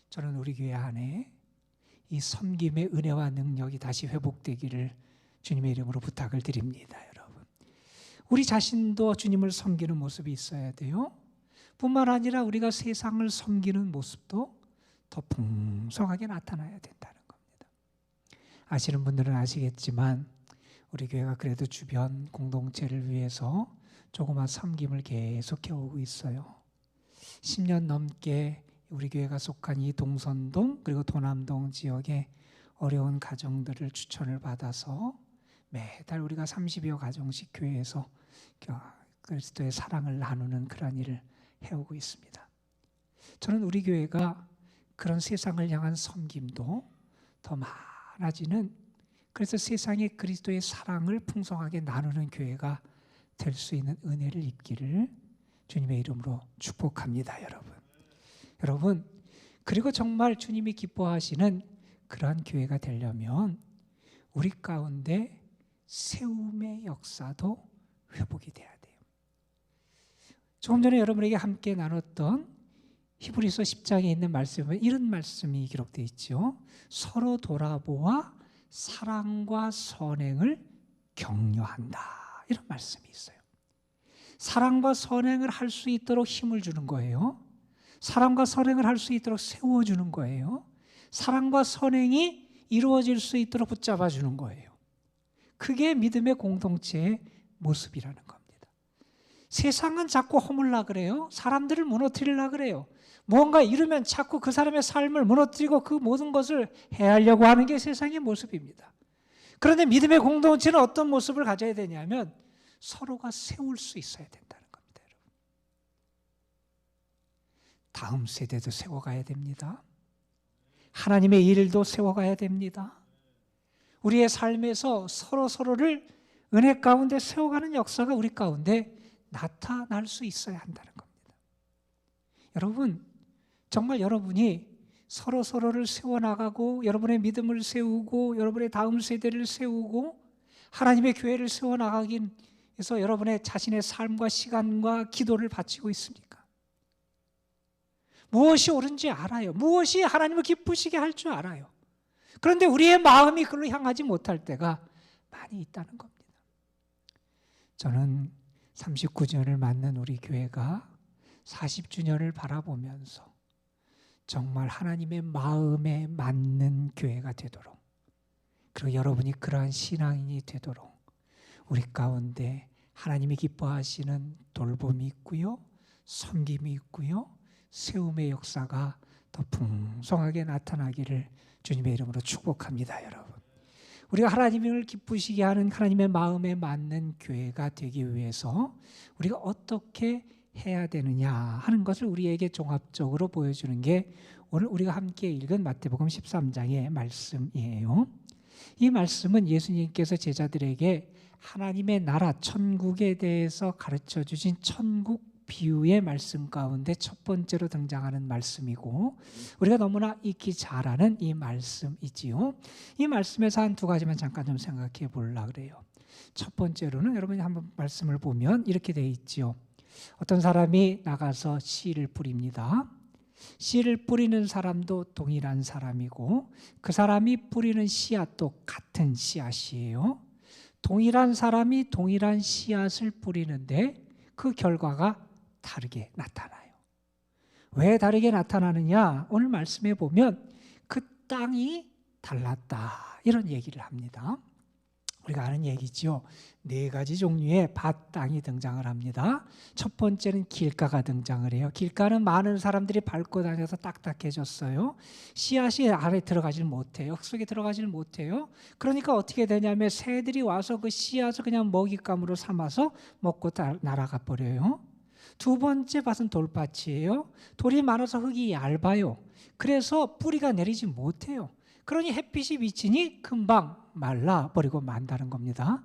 저는 우리 교회 안에 이 섬김의 은혜와 능력이 다시 회복되기를 주님의 이름으로 부탁을 드립니다. 여러분, 우리 자신도 주님을 섬기는 모습이 있어야 돼요. 뿐만 아니라 우리가 세상을 섬기는 모습도 더 풍성하게 나타나야 된다는 겁니다. 아시는 분들은 아시겠지만 우리 교회가 그래도 주변 공동체를 위해서 조그만 섬김을 계속해 오고 있어요. 10년 넘게 우리 교회가 속한 이 동선동 그리고 도남동 지역의 어려운 가정들을 추천을 받아서 매달 우리가 30여 가정씩 교회에서 그리스도의 사랑을 나누는 그런 일을 해오고 있습니다. 저는 우리 교회가 그런 세상을 향한 섬김도 더 많아지는, 그래서 세상에 그리스도의 사랑을 풍성하게 나누는 교회가 될 수 있는 은혜를 입기를 주님의 이름으로 축복합니다. 여러분, 그리고 정말 주님이 기뻐하시는 그러한 교회가 되려면 우리 가운데 세움의 역사도 회복이 돼야 돼요. 조금 전에 여러분에게 함께 나눴던 히브리서 10장에 있는 말씀에 이런 말씀이 기록되어 있죠. 서로 돌아보아 사랑과 선행을 격려한다, 이런 말씀이 있어요. 사랑과 선행을 할 수 있도록 힘을 주는 거예요. 사랑과 선행을 할 수 있도록 세워주는 거예요. 사랑과 선행이 이루어질 수 있도록 붙잡아 주는 거예요. 그게 믿음의 공동체의 모습이라는 겁니다. 세상은 자꾸 허물라 그래요. 사람들을 무너뜨리려 그래요. 무언가 이루면 자꾸 그 사람의 삶을 무너뜨리고 그 모든 것을 해하려고 하는 게 세상의 모습입니다. 그런데 믿음의 공동체는 어떤 모습을 가져야 되냐면 서로가 세울 수 있어야 된다는 겁니다. 여러분, 다음 세대도 세워가야 됩니다. 하나님의 일도 세워가야 됩니다. 우리의 삶에서 서로를 은혜 가운데 세워가는 역사가 우리 가운데 나타날 수 있어야 한다는 겁니다. 여러분, 정말 여러분이 서로를 세워나가고 여러분의 믿음을 세우고 여러분의 다음 세대를 세우고 하나님의 교회를 세워나가기 위해서 여러분의 자신의 삶과 시간과 기도를 바치고 있습니까? 무엇이 옳은지 알아요. 무엇이 하나님을 기쁘시게 할 줄 알아요. 그런데 우리의 마음이 그걸로 향하지 못할 때가 많이 있다는 겁니다. 저는 39주년을 맞는 우리 교회가 40주년을 바라보면서 정말 하나님의 마음에 맞는 교회가 되도록, 그리고 여러분이 그러한 신앙인이 되도록 우리 가운데 하나님이 기뻐하시는 돌봄이 있고요, 섬김이 있고요, 세움의 역사가 더 풍성하게 나타나기를 주님의 이름으로 축복합니다. 여러분, 우리가 하나님을 기쁘시게 하는 하나님의 마음에 맞는 교회가 되기 위해서 우리가 어떻게 해야 되느냐 하는 것을 우리에게 종합적으로 보여주는 게 오늘 우리가 함께 읽은 마태복음 13장의 말씀이에요. 이 말씀은 예수님께서 제자들에게 하나님의 나라 천국에 대해서 가르쳐 주신 천국 비유의 말씀 가운데 첫 번째로 등장하는 말씀이고, 우리가 너무나 익히 잘 아는 이 말씀이지요. 이 말씀에서 한 두 가지만 잠깐 좀 생각해 보려고 그래요. 첫 번째로는 여러분이 한번 말씀을 보면 이렇게 되어 있지요. 어떤 사람이 나가서 씨를 뿌립니다. 씨를 뿌리는 사람도 동일한 사람이고 그 사람이 뿌리는 씨앗도 같은 씨앗이에요. 동일한 사람이 동일한 씨앗을 뿌리는데 그 결과가 다르게 나타나요. 왜 다르게 나타나느냐? 오늘 말씀에 보면 그 땅이 달랐다. 이런 얘기를 합니다. 우리가 아는 얘기죠. 4가지 종류의 밭 땅이 등장을 합니다. 첫 번째는 길가가 등장을 해요. 길가는 많은 사람들이 밟고 다녀서 딱딱해졌어요. 씨앗이 안에 들어가질 못해요. 흙 속에 들어가질 못해요. 그러니까 어떻게 되냐면 새들이 와서 그 씨앗을 그냥 먹잇감으로 삼아서 먹고 날아가 버려요. 두 번째 밭은 돌밭이에요. 돌이 많아서 흙이 얇아요. 그래서 뿌리가 내리지 못해요. 그러니 햇빛이 비치니 금방 말라버리고 만다는 겁니다.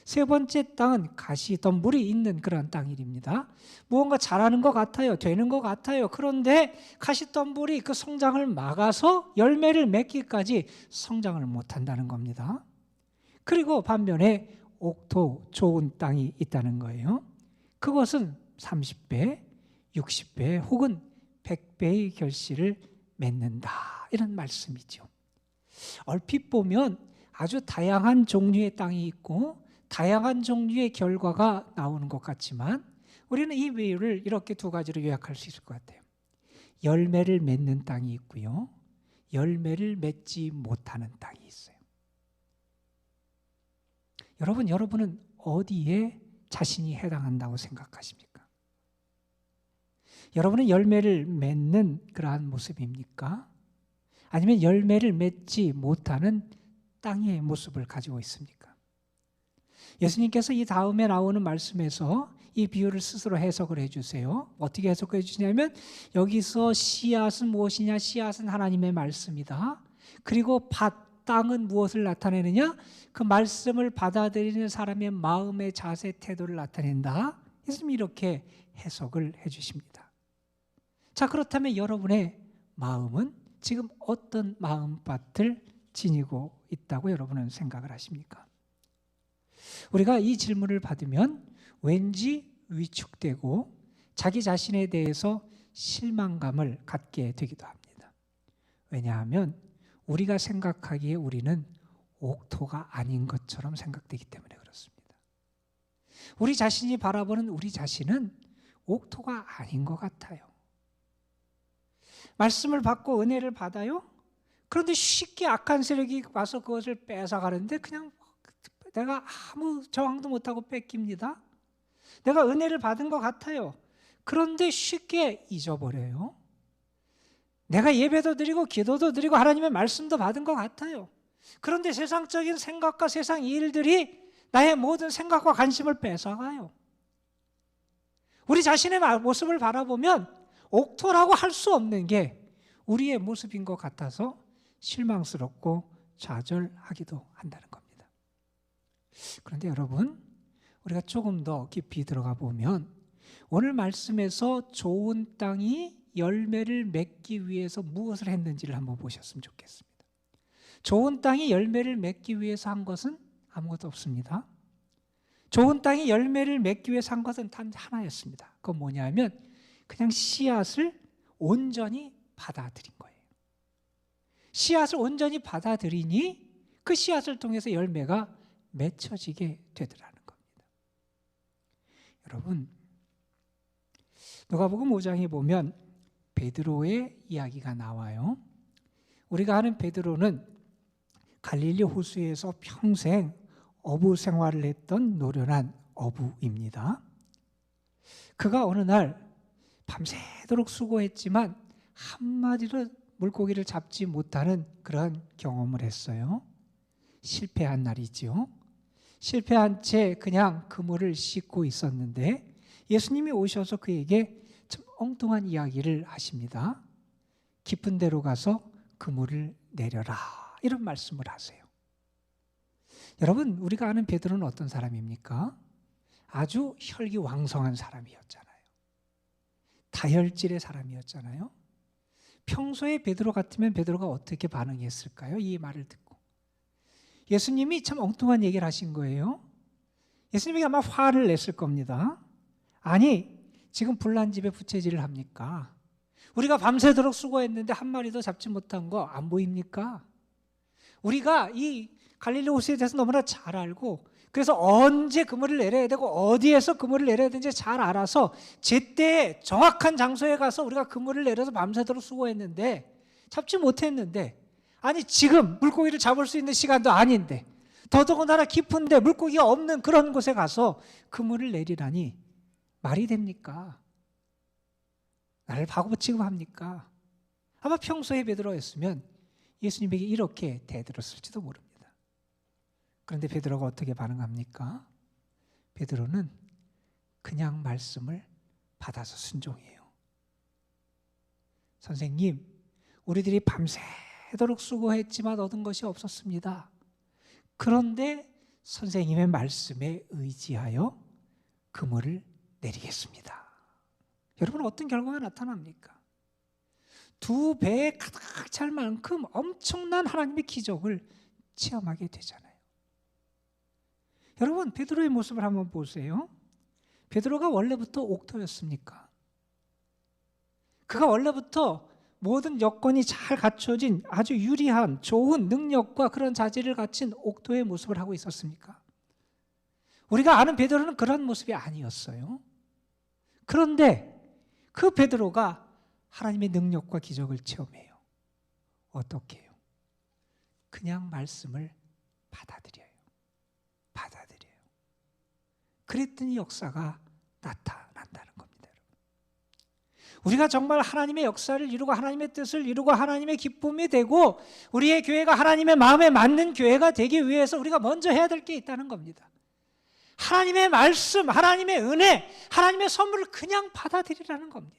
세 번째 땅은 가시덤불이 있는 그런 땅입니다. 무언가 자라는 것 같아요. 되는 것 같아요. 그런데 가시덤불이 그 성장을 막아서 열매를 맺기까지 성장을 못한다는 겁니다. 그리고 반면에 옥토 좋은 땅이 있다는 거예요. 그것은 30배, 60배 혹은 100배의 결실을 맺는다. 이런 말씀이죠. 얼핏 보면 아주 다양한 종류의 땅이 있고 다양한 종류의 결과가 나오는 것 같지만 우리는 이 비유를 이렇게 2가지로 요약할 수 있을 것 같아요. 열매를 맺는 땅이 있고요. 열매를 맺지 못하는 땅이 있어요. 여러분은 어디에 자신이 해당한다고 생각하십니까? 여러분은 열매를 맺는 그러한 모습입니까? 아니면 열매를 맺지 못하는 땅의 모습을 가지고 있습니까? 예수님께서 이 다음에 나오는 말씀에서 이 비유를 스스로 해석을 해주세요. 어떻게 해석해 주시냐면 여기서 씨앗은 무엇이냐? 씨앗은 하나님의 말씀이다. 그리고 밭, 땅은 무엇을 나타내느냐? 그 말씀을 받아들이는 사람의 마음의 자세, 태도를 나타낸다. 예수님이 이렇게 해석을 해주십니다. 자, 그렇다면 여러분의 마음은 지금 어떤 마음밭을 지니고 있다고 여러분은 생각을 하십니까? 우리가 이 질문을 받으면 왠지 위축되고 자기 자신에 대해서 실망감을 갖게 되기도 합니다. 왜냐하면 우리가 생각하기에 우리는 옥토가 아닌 것처럼 생각되기 때문에 그렇습니다. 우리 자신이 바라보는 우리 자신은 옥토가 아닌 것 같아요. 말씀을 받고 은혜를 받아요. 그런데 쉽게 악한 세력이 와서 그것을 뺏어가는데 그냥 내가 아무 저항도 못하고 뺏깁니다. 내가 은혜를 받은 것 같아요. 그런데 쉽게 잊어버려요. 내가 예배도 드리고 기도도 드리고 하나님의 말씀도 받은 것 같아요. 그런데 세상적인 생각과 세상 일들이 나의 모든 생각과 관심을 뺏어가요. 우리 자신의 모습을 바라보면 옥토라고 할 수 없는 게 우리의 모습인 것 같아서 실망스럽고 좌절하기도 한다는 겁니다. 그런데 여러분, 우리가 조금 더 깊이 들어가 보면 오늘 말씀에서 좋은 땅이 열매를 맺기 위해서 무엇을 했는지를 한번 보셨으면 좋겠습니다. 좋은 땅이 열매를 맺기 위해서 한 것은 아무것도 없습니다. 좋은 땅이 열매를 맺기 위해서 한 것은 단 하나였습니다. 그건 뭐냐면 그냥 씨앗을 온전히 받아들인 거예요. 씨앗을 온전히 받아들이니 그 씨앗을 통해서 열매가 맺혀지게 되더라는 겁니다. 여러분, 누가복음 5장에 보면 베드로의 이야기가 나와요. 우리가 아는 베드로는 갈릴리 호수에서 평생 어부 생활을 했던 노련한 어부입니다. 그가 어느 날 밤새도록 수고했지만 한마디로 물고기를 잡지 못하는 그런 경험을 했어요. 실패한 날이죠. 실패한 채 그냥 그물을 씻고 있었는데 예수님이 오셔서 그에게 참 엉뚱한 이야기를 하십니다. 깊은 데로 가서 그물을 내려라, 이런 말씀을 하세요. 여러분, 우리가 아는 베드로는 어떤 사람입니까? 아주 혈기왕성한 사람이었잖아요. 다혈질의 사람이었잖아요. 평소에 베드로 같으면 베드로가 어떻게 반응했을까요? 이 말을 듣고. 예수님이 참 엉뚱한 얘기를 하신 거예요. 예수님이 아마 화를 냈을 겁니다. 아니, 지금 불난 집에 부채질을 합니까? 우리가 밤새도록 수고했는데 한 마리도 잡지 못한 거 안 보입니까? 우리가 이 갈릴리 호수에 대해서 너무나 잘 알고 그래서 언제 그물을 내려야 되고 어디에서 그물을 내려야 되는지 잘 알아서 제때 정확한 장소에 가서 우리가 그물을 내려서 밤새도록 수고했는데 잡지 못했는데 아니 지금 물고기를 잡을 수 있는 시간도 아닌데 더더군다나 깊은데 물고기가 없는 그런 곳에 가서 그물을 내리라니 말이 됩니까? 나를 바보 취급합니까? 아마 평소에 베드로였으면 예수님에게 이렇게 대들었을지도 모릅니다. 그런데 베드로가 어떻게 반응합니까? 베드로는 그냥 말씀을 받아서 순종해요. 선생님, 우리들이 밤새도록 수고했지만 얻은 것이 없었습니다. 그런데 선생님의 말씀에 의지하여 그물을 내리겠습니다. 여러분, 어떤 결과가 나타납니까? 2배에 가득 찰 만큼 엄청난 하나님의 기적을 체험하게 되잖아요. 여러분, 베드로의 모습을 한번 보세요. 베드로가 원래부터 옥토였습니까? 그가 원래부터 모든 여건이 잘 갖춰진 아주 유리한 좋은 능력과 그런 자질을 갖춘 옥토의 모습을 하고 있었습니까? 우리가 아는 베드로는 그런 모습이 아니었어요. 그런데 그 베드로가 하나님의 능력과 기적을 체험해요. 어떻게 해요? 그냥 말씀을 받아들여요. 그랬더니 역사가 나타난다는 겁니다. 우리가 정말 하나님의 역사를 이루고 하나님의 뜻을 이루고 하나님의 기쁨이 되고 우리의 교회가 하나님의 마음에 맞는 교회가 되기 위해서 우리가 먼저 해야 될 게 있다는 겁니다. 하나님의 말씀, 하나님의 은혜, 하나님의 선물을 그냥 받아들이라는 겁니다.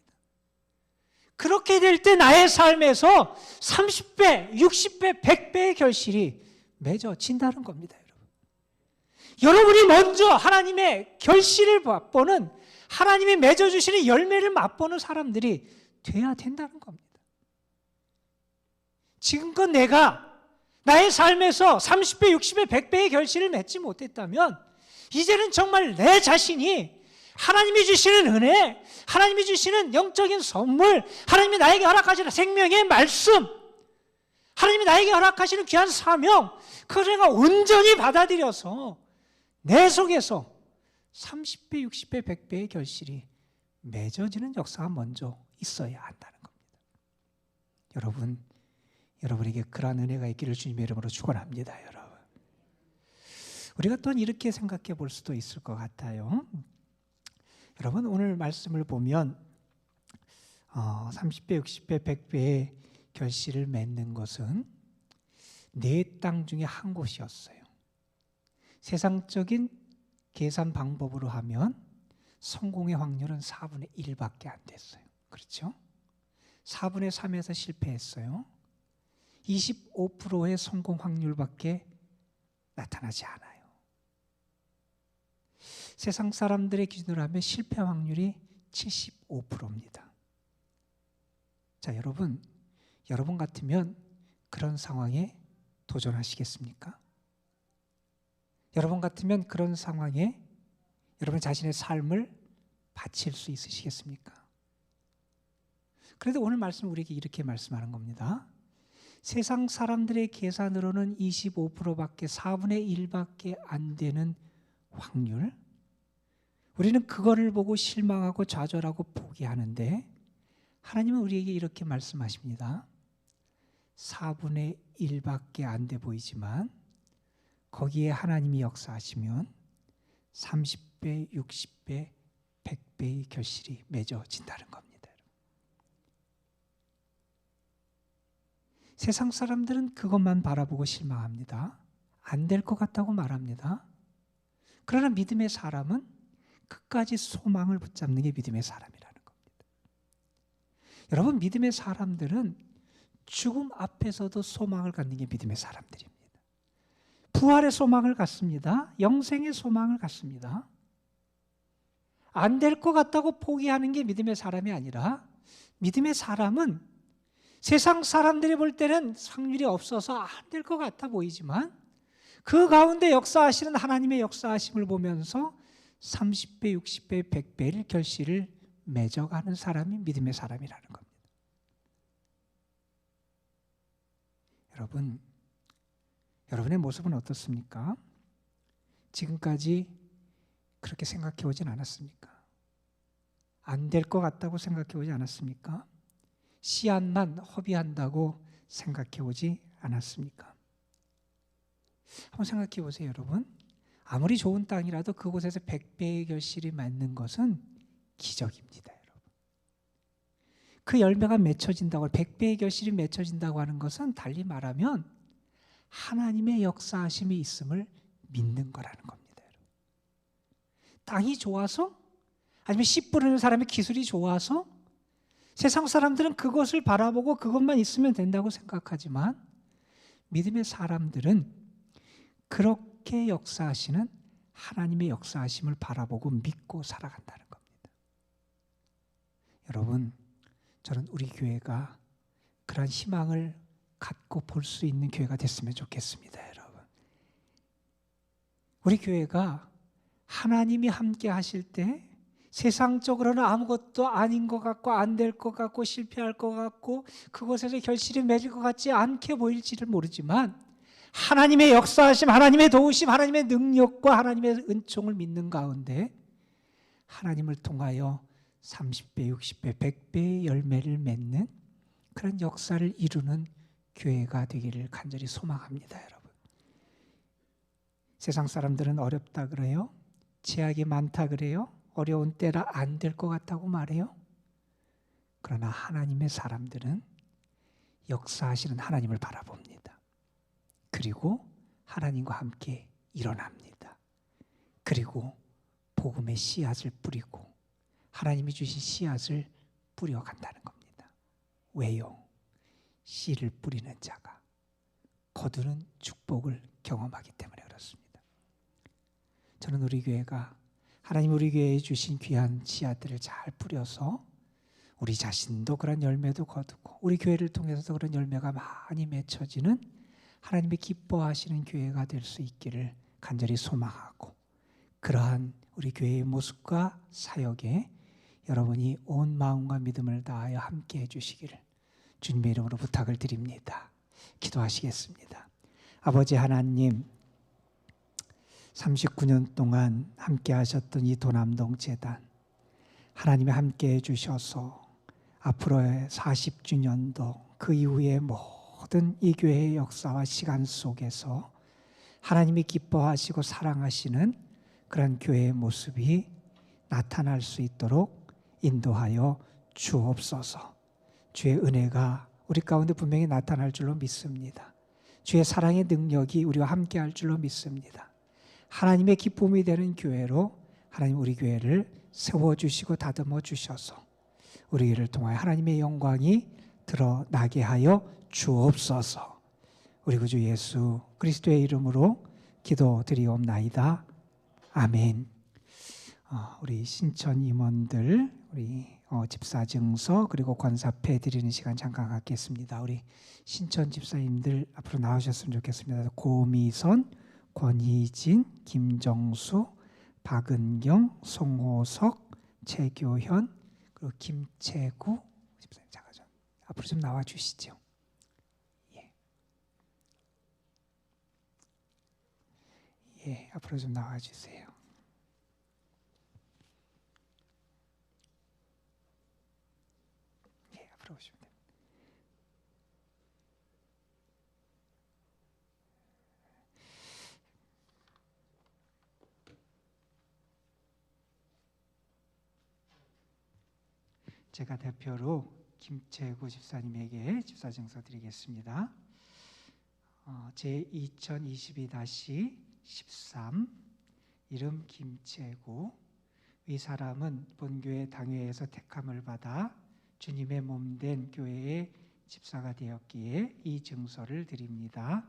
그렇게 될 때 나의 삶에서 30배, 60배, 100배의 결실이 맺어진다는 겁니다. 여러분이 먼저 하나님의 결실을 맛보는, 하나님이 맺어주시는 열매를 맛보는 사람들이 돼야 된다는 겁니다. 지금껏 내가 나의 삶에서 30배, 60배, 100배의 결실을 맺지 못했다면 이제는 정말 내 자신이 하나님이 주시는 은혜, 하나님이 주시는 영적인 선물, 하나님이 나에게 허락하시는 생명의 말씀, 하나님이 나에게 허락하시는 귀한 사명, 그걸 내가 온전히 받아들여서 내 속에서 30배, 60배, 100배의 결실이 맺어지는 역사가 먼저 있어야 한다는 겁니다. 여러분에게 그러한 은혜가 있기를 주님의 이름으로 축원합니다. 여러분, 우리가 또한 이렇게 생각해 볼 수도 있을 것 같아요. 여러분, 오늘 말씀을 보면 30배, 60배, 100배의 결실을 맺는 것은 4땅 중에 한 곳이었어요. 세상적인 계산 방법으로 하면 성공의 확률은 4분의 1밖에 안 됐어요. 그렇죠? 4분의 3에서 실패했어요. 25%의 성공 확률밖에 나타나지 않아요. 세상 사람들의 기준으로 하면 실패 확률이 75%입니다. 자, 여러분 같으면 그런 상황에 도전하시겠습니까? 여러분 같으면 그런 상황에 여러분 자신의 삶을 바칠 수 있으시겠습니까? 그런데 오늘 말씀 우리에게 이렇게 말씀하는 겁니다. 세상 사람들의 계산으로는 25%밖에 4분의 1밖에 안 되는 확률, 우리는 그거를 보고 실망하고 좌절하고 포기하는데 하나님은 우리에게 이렇게 말씀하십니다. 4분의 1밖에 안 돼 보이지만 거기에 하나님이 역사하시면 30배, 60배, 100배의 결실이 맺어진다는 겁니다. 세상 사람들은 그것만 바라보고 실망합니다. 안 될 것 같다고 말합니다. 그러나 믿음의 사람은 끝까지 소망을 붙잡는 게 믿음의 사람이라는 겁니다. 여러분, 믿음의 사람들은 죽음 앞에서도 소망을 갖는 게 믿음의 사람들입니다. 부활의 소망을 갖습니다. 영생의 소망을 갖습니다. 안 될 것 같다고 포기하는 게 믿음의 사람이 아니라 믿음의 사람은 세상 사람들이 볼 때는 확률이 없어서 안 될 것 같아 보이지만 그 가운데 역사하시는 하나님의 역사하심을 보면서 30배, 60배, 100배의 결실을 맺어가는 사람이 믿음의 사람이라는 겁니다. 여러분의 모습은 어떻습니까? 지금까지 그렇게 생각해 오진 않았습니까? 안 될 것 같다고 생각해 오지 않았습니까? 씨앗만 허비한다고 생각해 오지 않았습니까? 한번 생각해 보세요, 여러분. 아무리 좋은 땅이라도 그곳에서 100배의 결실이 맺는 것은 기적입니다, 여러분. 그 열매가 맺혀진다고, 100배의 결실이 맺혀진다고 하는 것은 달리 말하면 하나님의 역사하심이 있음을 믿는 거라는 겁니다, 여러분. 땅이 좋아서, 아니면 씨 뿌리는 사람의 기술이 좋아서 세상 사람들은 그것을 바라보고 그것만 있으면 된다고 생각하지만 믿음의 사람들은 그렇게 역사하시는 하나님의 역사하심을 바라보고 믿고 살아간다는 겁니다. 여러분, 저는 우리 교회가 그런 희망을 갖고 볼 수 있는 교회가 됐으면 좋겠습니다, 여러분. 우리 교회가 하나님이 함께 하실 때 세상적으로는 아무것도 아닌 것 같고 안 될 것 같고 실패할 것 같고 그곳에서 결실이 맺을 것 같지 않게 보일지를 모르지만 하나님의 역사하심, 하나님의 도우심, 하나님의 능력과 하나님의 은총을 믿는 가운데 하나님을 통하여 30배, 60배, 100배의 열매를 맺는 그런 역사를 이루는 교회가 되기를 간절히 소망합니다, 여러분. 세상 사람들은 어렵다 그래요. 제약이 많다 그래요. 어려운 때라 안 될 것 같다고 말해요. 그러나 하나님의 사람들은 역사하시는 하나님을 바라봅니다. 그리고 하나님과 함께 일어납니다. 그리고 복음의 씨앗을 뿌리고 하나님이 주신 씨앗을 뿌려간다는 겁니다. 왜요? 씨를 뿌리는 자가 거두는 축복을 경험하기 때문에 그렇습니다. 저는 우리 교회가 하나님 우리 교회에 주신 귀한 씨앗들을 잘 뿌려서 우리 자신도 그런 열매도 거두고 우리 교회를 통해서도 그런 열매가 많이 맺혀지는 하나님이 기뻐하시는 교회가 될 수 있기를 간절히 소망하고 그러한 우리 교회의 모습과 사역에 여러분이 온 마음과 믿음을 다하여 함께 해주시기를 주님의 이름으로 부탁을 드립니다. 기도하시겠습니다. 아버지 하나님, 39년 동안 함께 하셨던 이 도남동 재단 하나님이 함께 해주셔서 앞으로의 40주년도 그 이후의 모든 이 교회의 역사와 시간 속에서 하나님이 기뻐하시고 사랑하시는 그런 교회의 모습이 나타날 수 있도록 인도하여 주옵소서. 주의 은혜가 우리 가운데 분명히 나타날 줄로 믿습니다. 주의 사랑의 능력이 우리와 함께 할 줄로 믿습니다. 하나님의 기쁨이 되는 교회로 하나님 우리 교회를 세워주시고 다듬어 주셔서 우리 교회를 통하여 하나님의 영광이 드러나게 하여 주옵소서. 우리 구주 예수 그리스도의 이름으로 기도드리옵나이다. 아멘. 우리 신천 임원들 우리 집사 증서 그리고 권사패 드리는 시간 잠깐 갖겠습니다. 우리 신천 집사님들 앞으로 나오셨으면 좋겠습니다. 고미선, 권희진, 김정수, 박은경, 송호석, 최교현 그리고 김채구 집사님 잠깐 좀 앞으로 좀 나와 주시죠. 예, 앞으로 좀 나와 주세요. 예, 앞으로 오시면 됩니다. 제가 대표로 김채구 집사님에게 집사증서 드리겠습니다. 제 2022-13 이름 김채구. 이 사람은 본교회 당회에서 택함을 받아 주님의 몸된 교회의 집사가 되었기에 이 증서를 드립니다.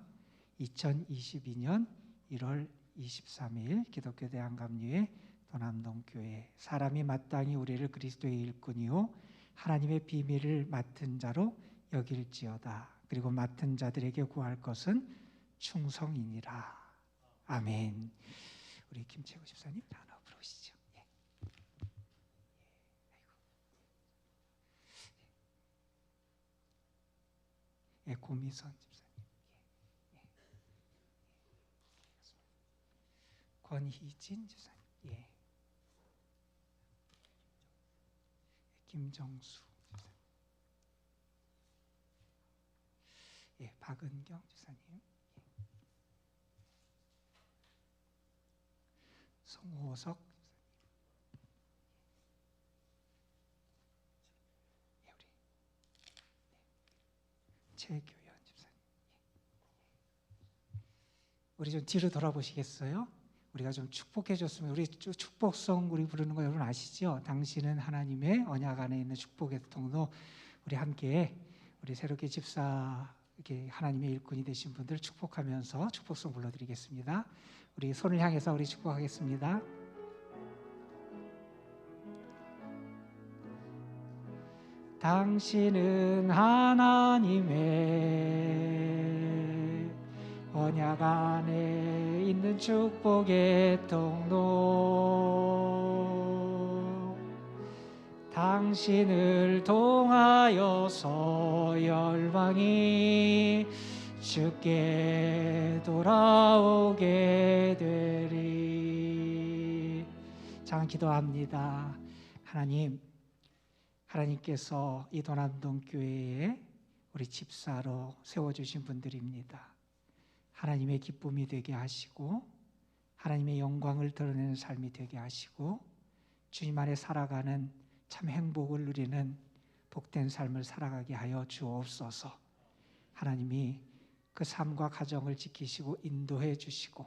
2022년 1월 23일 기독교 대한감리회 도남동 교회. 사람이 마땅히 우리를 그리스도의 일꾼이요 하나님의 비밀을 맡은 자로 여길지어다. 그리고 맡은 자들에게 구할 것은 충성이니라. 아멘. 우리 김채구 집사님 하나 앞으로 오시죠. 예, 고미선 집사님. 권희진 집사님. 예. 김정수 집사님. 예, 박은경 집사님, 송호석 집사님, 예, 우리 최교연 집사님. 우리 좀 뒤로 돌아보시겠어요? 우리가 좀 축복해 줬으면, 우리 축복성 우리 부르는 거 여러분 아시죠? 당신은 하나님의 언약 안에 있는 축복의 통로. 우리 함께 우리 새롭게 집사 이렇게 하나님의 일꾼이 되신 분들 축복하면서 축복성 불러드리겠습니다. 우리 손을 향해서 우리 축복하겠습니다. 당신은 하나님의 언약 안에 있는 축복의 통로. 당신을 통하여서 열방이 주께 돌아오게 되리. 자, 기도합니다. 하나님께서 이 도남동 교회에 우리 집사로 세워주신 분들입니다. 하나님의 기쁨이 되게 하시고 하나님의 영광을 드러내는 삶이 되게 하시고 주님 안에 살아가는 참 행복을 누리는 복된 삶을 살아가게 하여 주옵소서. 하나님이 그 삶과 가정을 지키시고 인도해 주시고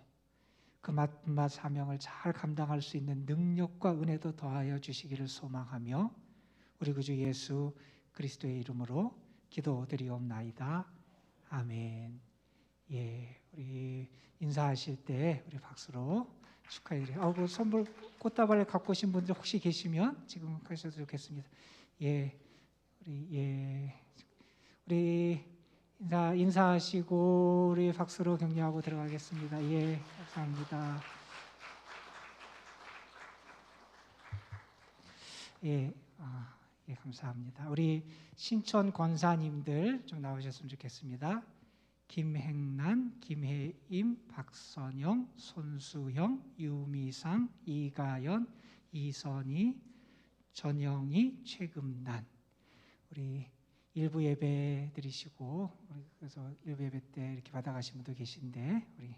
그 맡은 사명을 잘 감당할 수 있는 능력과 은혜도 더하여 주시기를 소망하며 우리 구주 예수 그리스도의 이름으로 기도드리옵나이다. 아멘. 예, 우리 인사하실 때 우리 박수로 축하드려요. 그 선물 꽃다발을 갖고 오신 분들 혹시 계시면 지금 하셔도 좋겠습니다. 예, 우리 인사하시고 우리 박수로 격려하고 들어가겠습니다. 예, 감사합니다. 예, 예, 감사합니다. 우리 신촌 권사님들 좀 나오셨으면 좋겠습니다. 김행란, 김혜임, 박선영, 손수형, 유미상, 이가연, 이선희, 전영희, 최금란. 우리 일부 예배 드리시고 그래서 일부 예배 때 이렇게 받아가신 분도 계신데 우리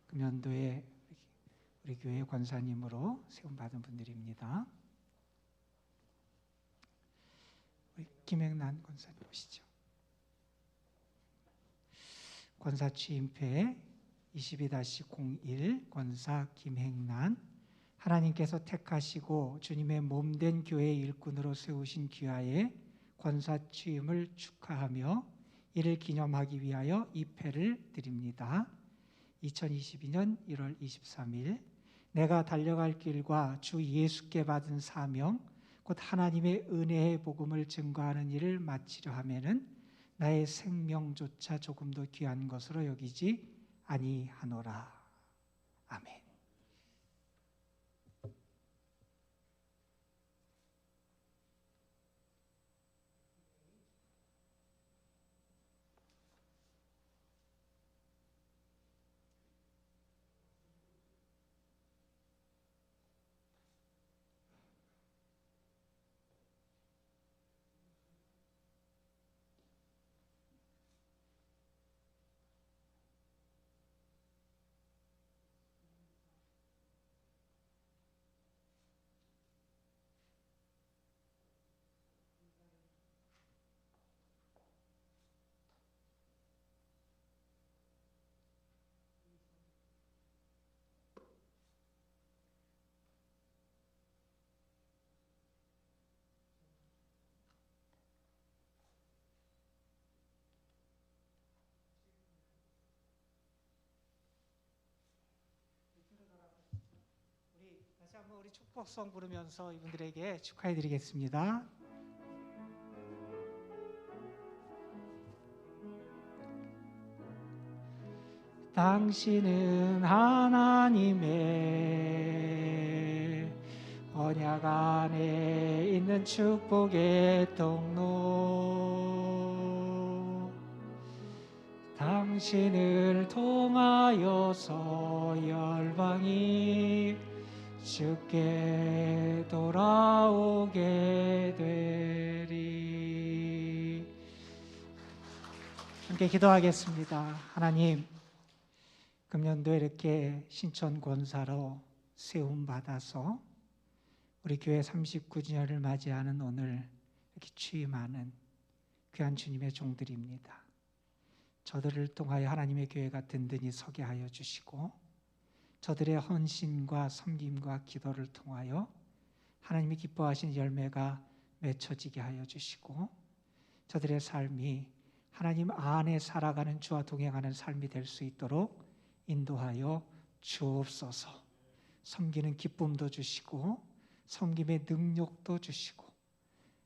금년도에 우리 교회 권사님으로 세움 받은 분들입니다. 우리 김행란 권사님 오시죠. 권사 취임패 22-01 권사 김행란. 하나님께서 택하시고 주님의 몸된 교회 일꾼으로 세우신 귀하의 권사 취임을 축하하며 이를 기념하기 위하여 이 패를 드립니다. 2022년 1월 23일 내가 달려갈 길과 주 예수께 받은 사명 곧 하나님의 은혜의 복음을 증거하는 일을 마치려 하면은 나의 생명조차 조금도 귀한 것으로 여기지 아니하노라. 아멘. 다시 한번 우리 축복성 부르면서 이분들에게 축하해드리겠습니다. 당신은 하나님의 언약 안에 있는 축복의 통로. 당신을 통하여서 열방이 주께 돌아오게 되리. 함께 기도하겠습니다. 하나님, 금년도 이렇게 신천 권사로 세움 받아서 우리 교회 39주년을 맞이하는 오늘 이렇게 취임하는 귀한 주님의 종들입니다. 저들을 통하여 하나님의 교회가 든든히 서게 하여 주시고, 저들의 헌신과 섬김과 기도를 통하여 하나님이 기뻐하신 열매가 맺혀지게 하여 주시고, 저들의 삶이 하나님 안에 살아가는 주와 동행하는 삶이 될 수 있도록 인도하여 주옵소서. 섬기는 기쁨도 주시고 섬김의 능력도 주시고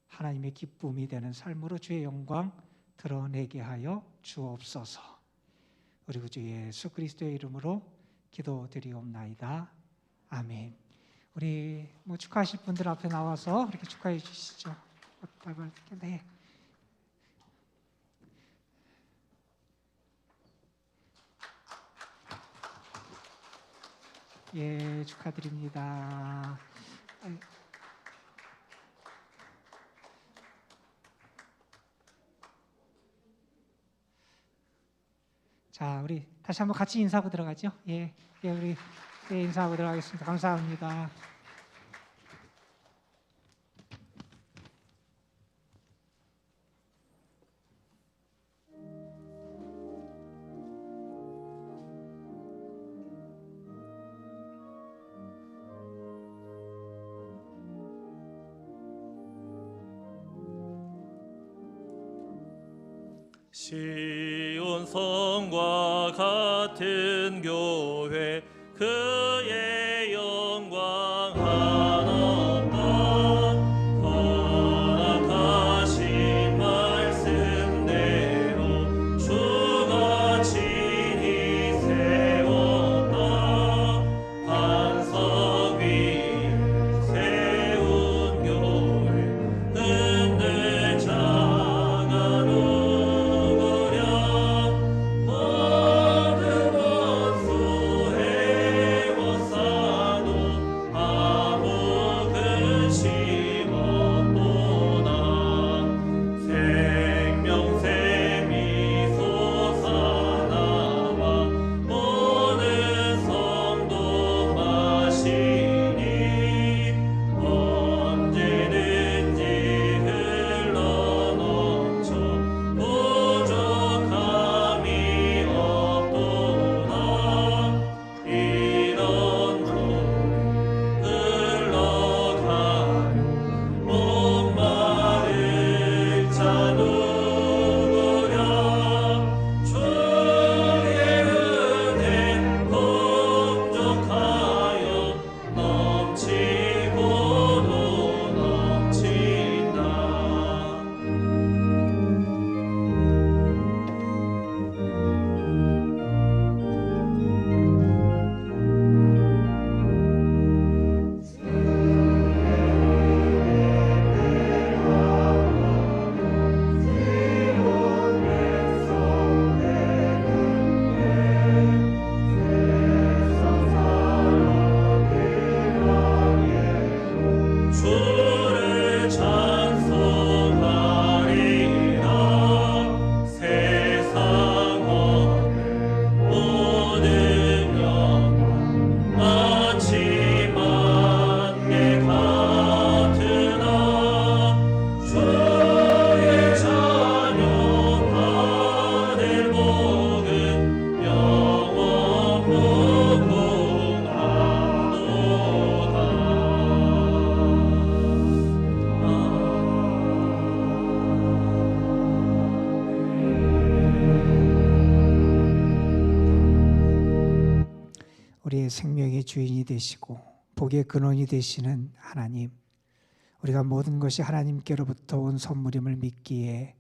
하나님의 기쁨이 되는 삶으로 주의 영광 드러내게 하여 주옵소서. 우리 구주 예수 그리스도의 이름으로 기도드리옵나이다. 아멘. 우리 축하하실 분들 앞에 나와서 그렇게 축하해 주시죠. 네. 예, 축하드립니다. 자, 우리 다시 한번 같이 인사하고 들어가죠. 예, 우리 인사하고 들어가겠습니다. 감사합니다. 시온 성과 같은 교회 그의 영광 한없다. 허락하신 말씀대로 주가 친히 세웠다. 반석 위에 세운 교회 흔들 자가 우리의 생명의 주인이 되시고 복의 근원이 되시는 하나님, 우리가 모든 것이 하나님께로부터 온 선물임을 믿기에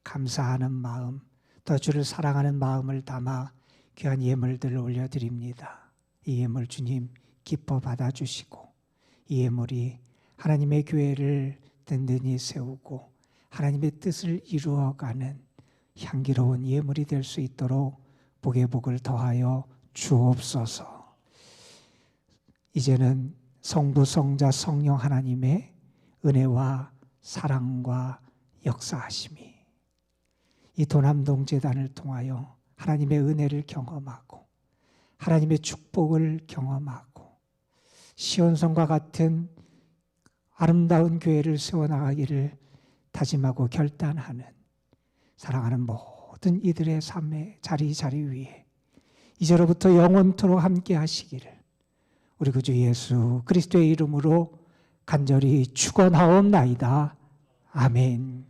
감사하는 마음, 더 주를 사랑하는 마음을 담아 귀한 예물들을 올려드립니다. 이 예물 주님 기뻐 받아주시고, 이 예물이 하나님의 교회를 든든히 세우고 하나님의 뜻을 이루어가는 향기로운 예물이 될 수 있도록 복의 복을 더하여 주옵소서. 이제는 성부, 성자, 성령 하나님의 은혜와 사랑과 역사하심이 이 도남동 재단을 통하여 하나님의 은혜를 경험하고 하나님의 축복을 경험하고 시온성과 같은 아름다운 교회를 세워나가기를 다짐하고 결단하는 사랑하는 모든 이들의 삶의 자리 위에 이제로부터 영원토록 함께 하시기를 우리 구주 예수 그리스도의 이름으로 간절히 축원하옵나이다. 아멘.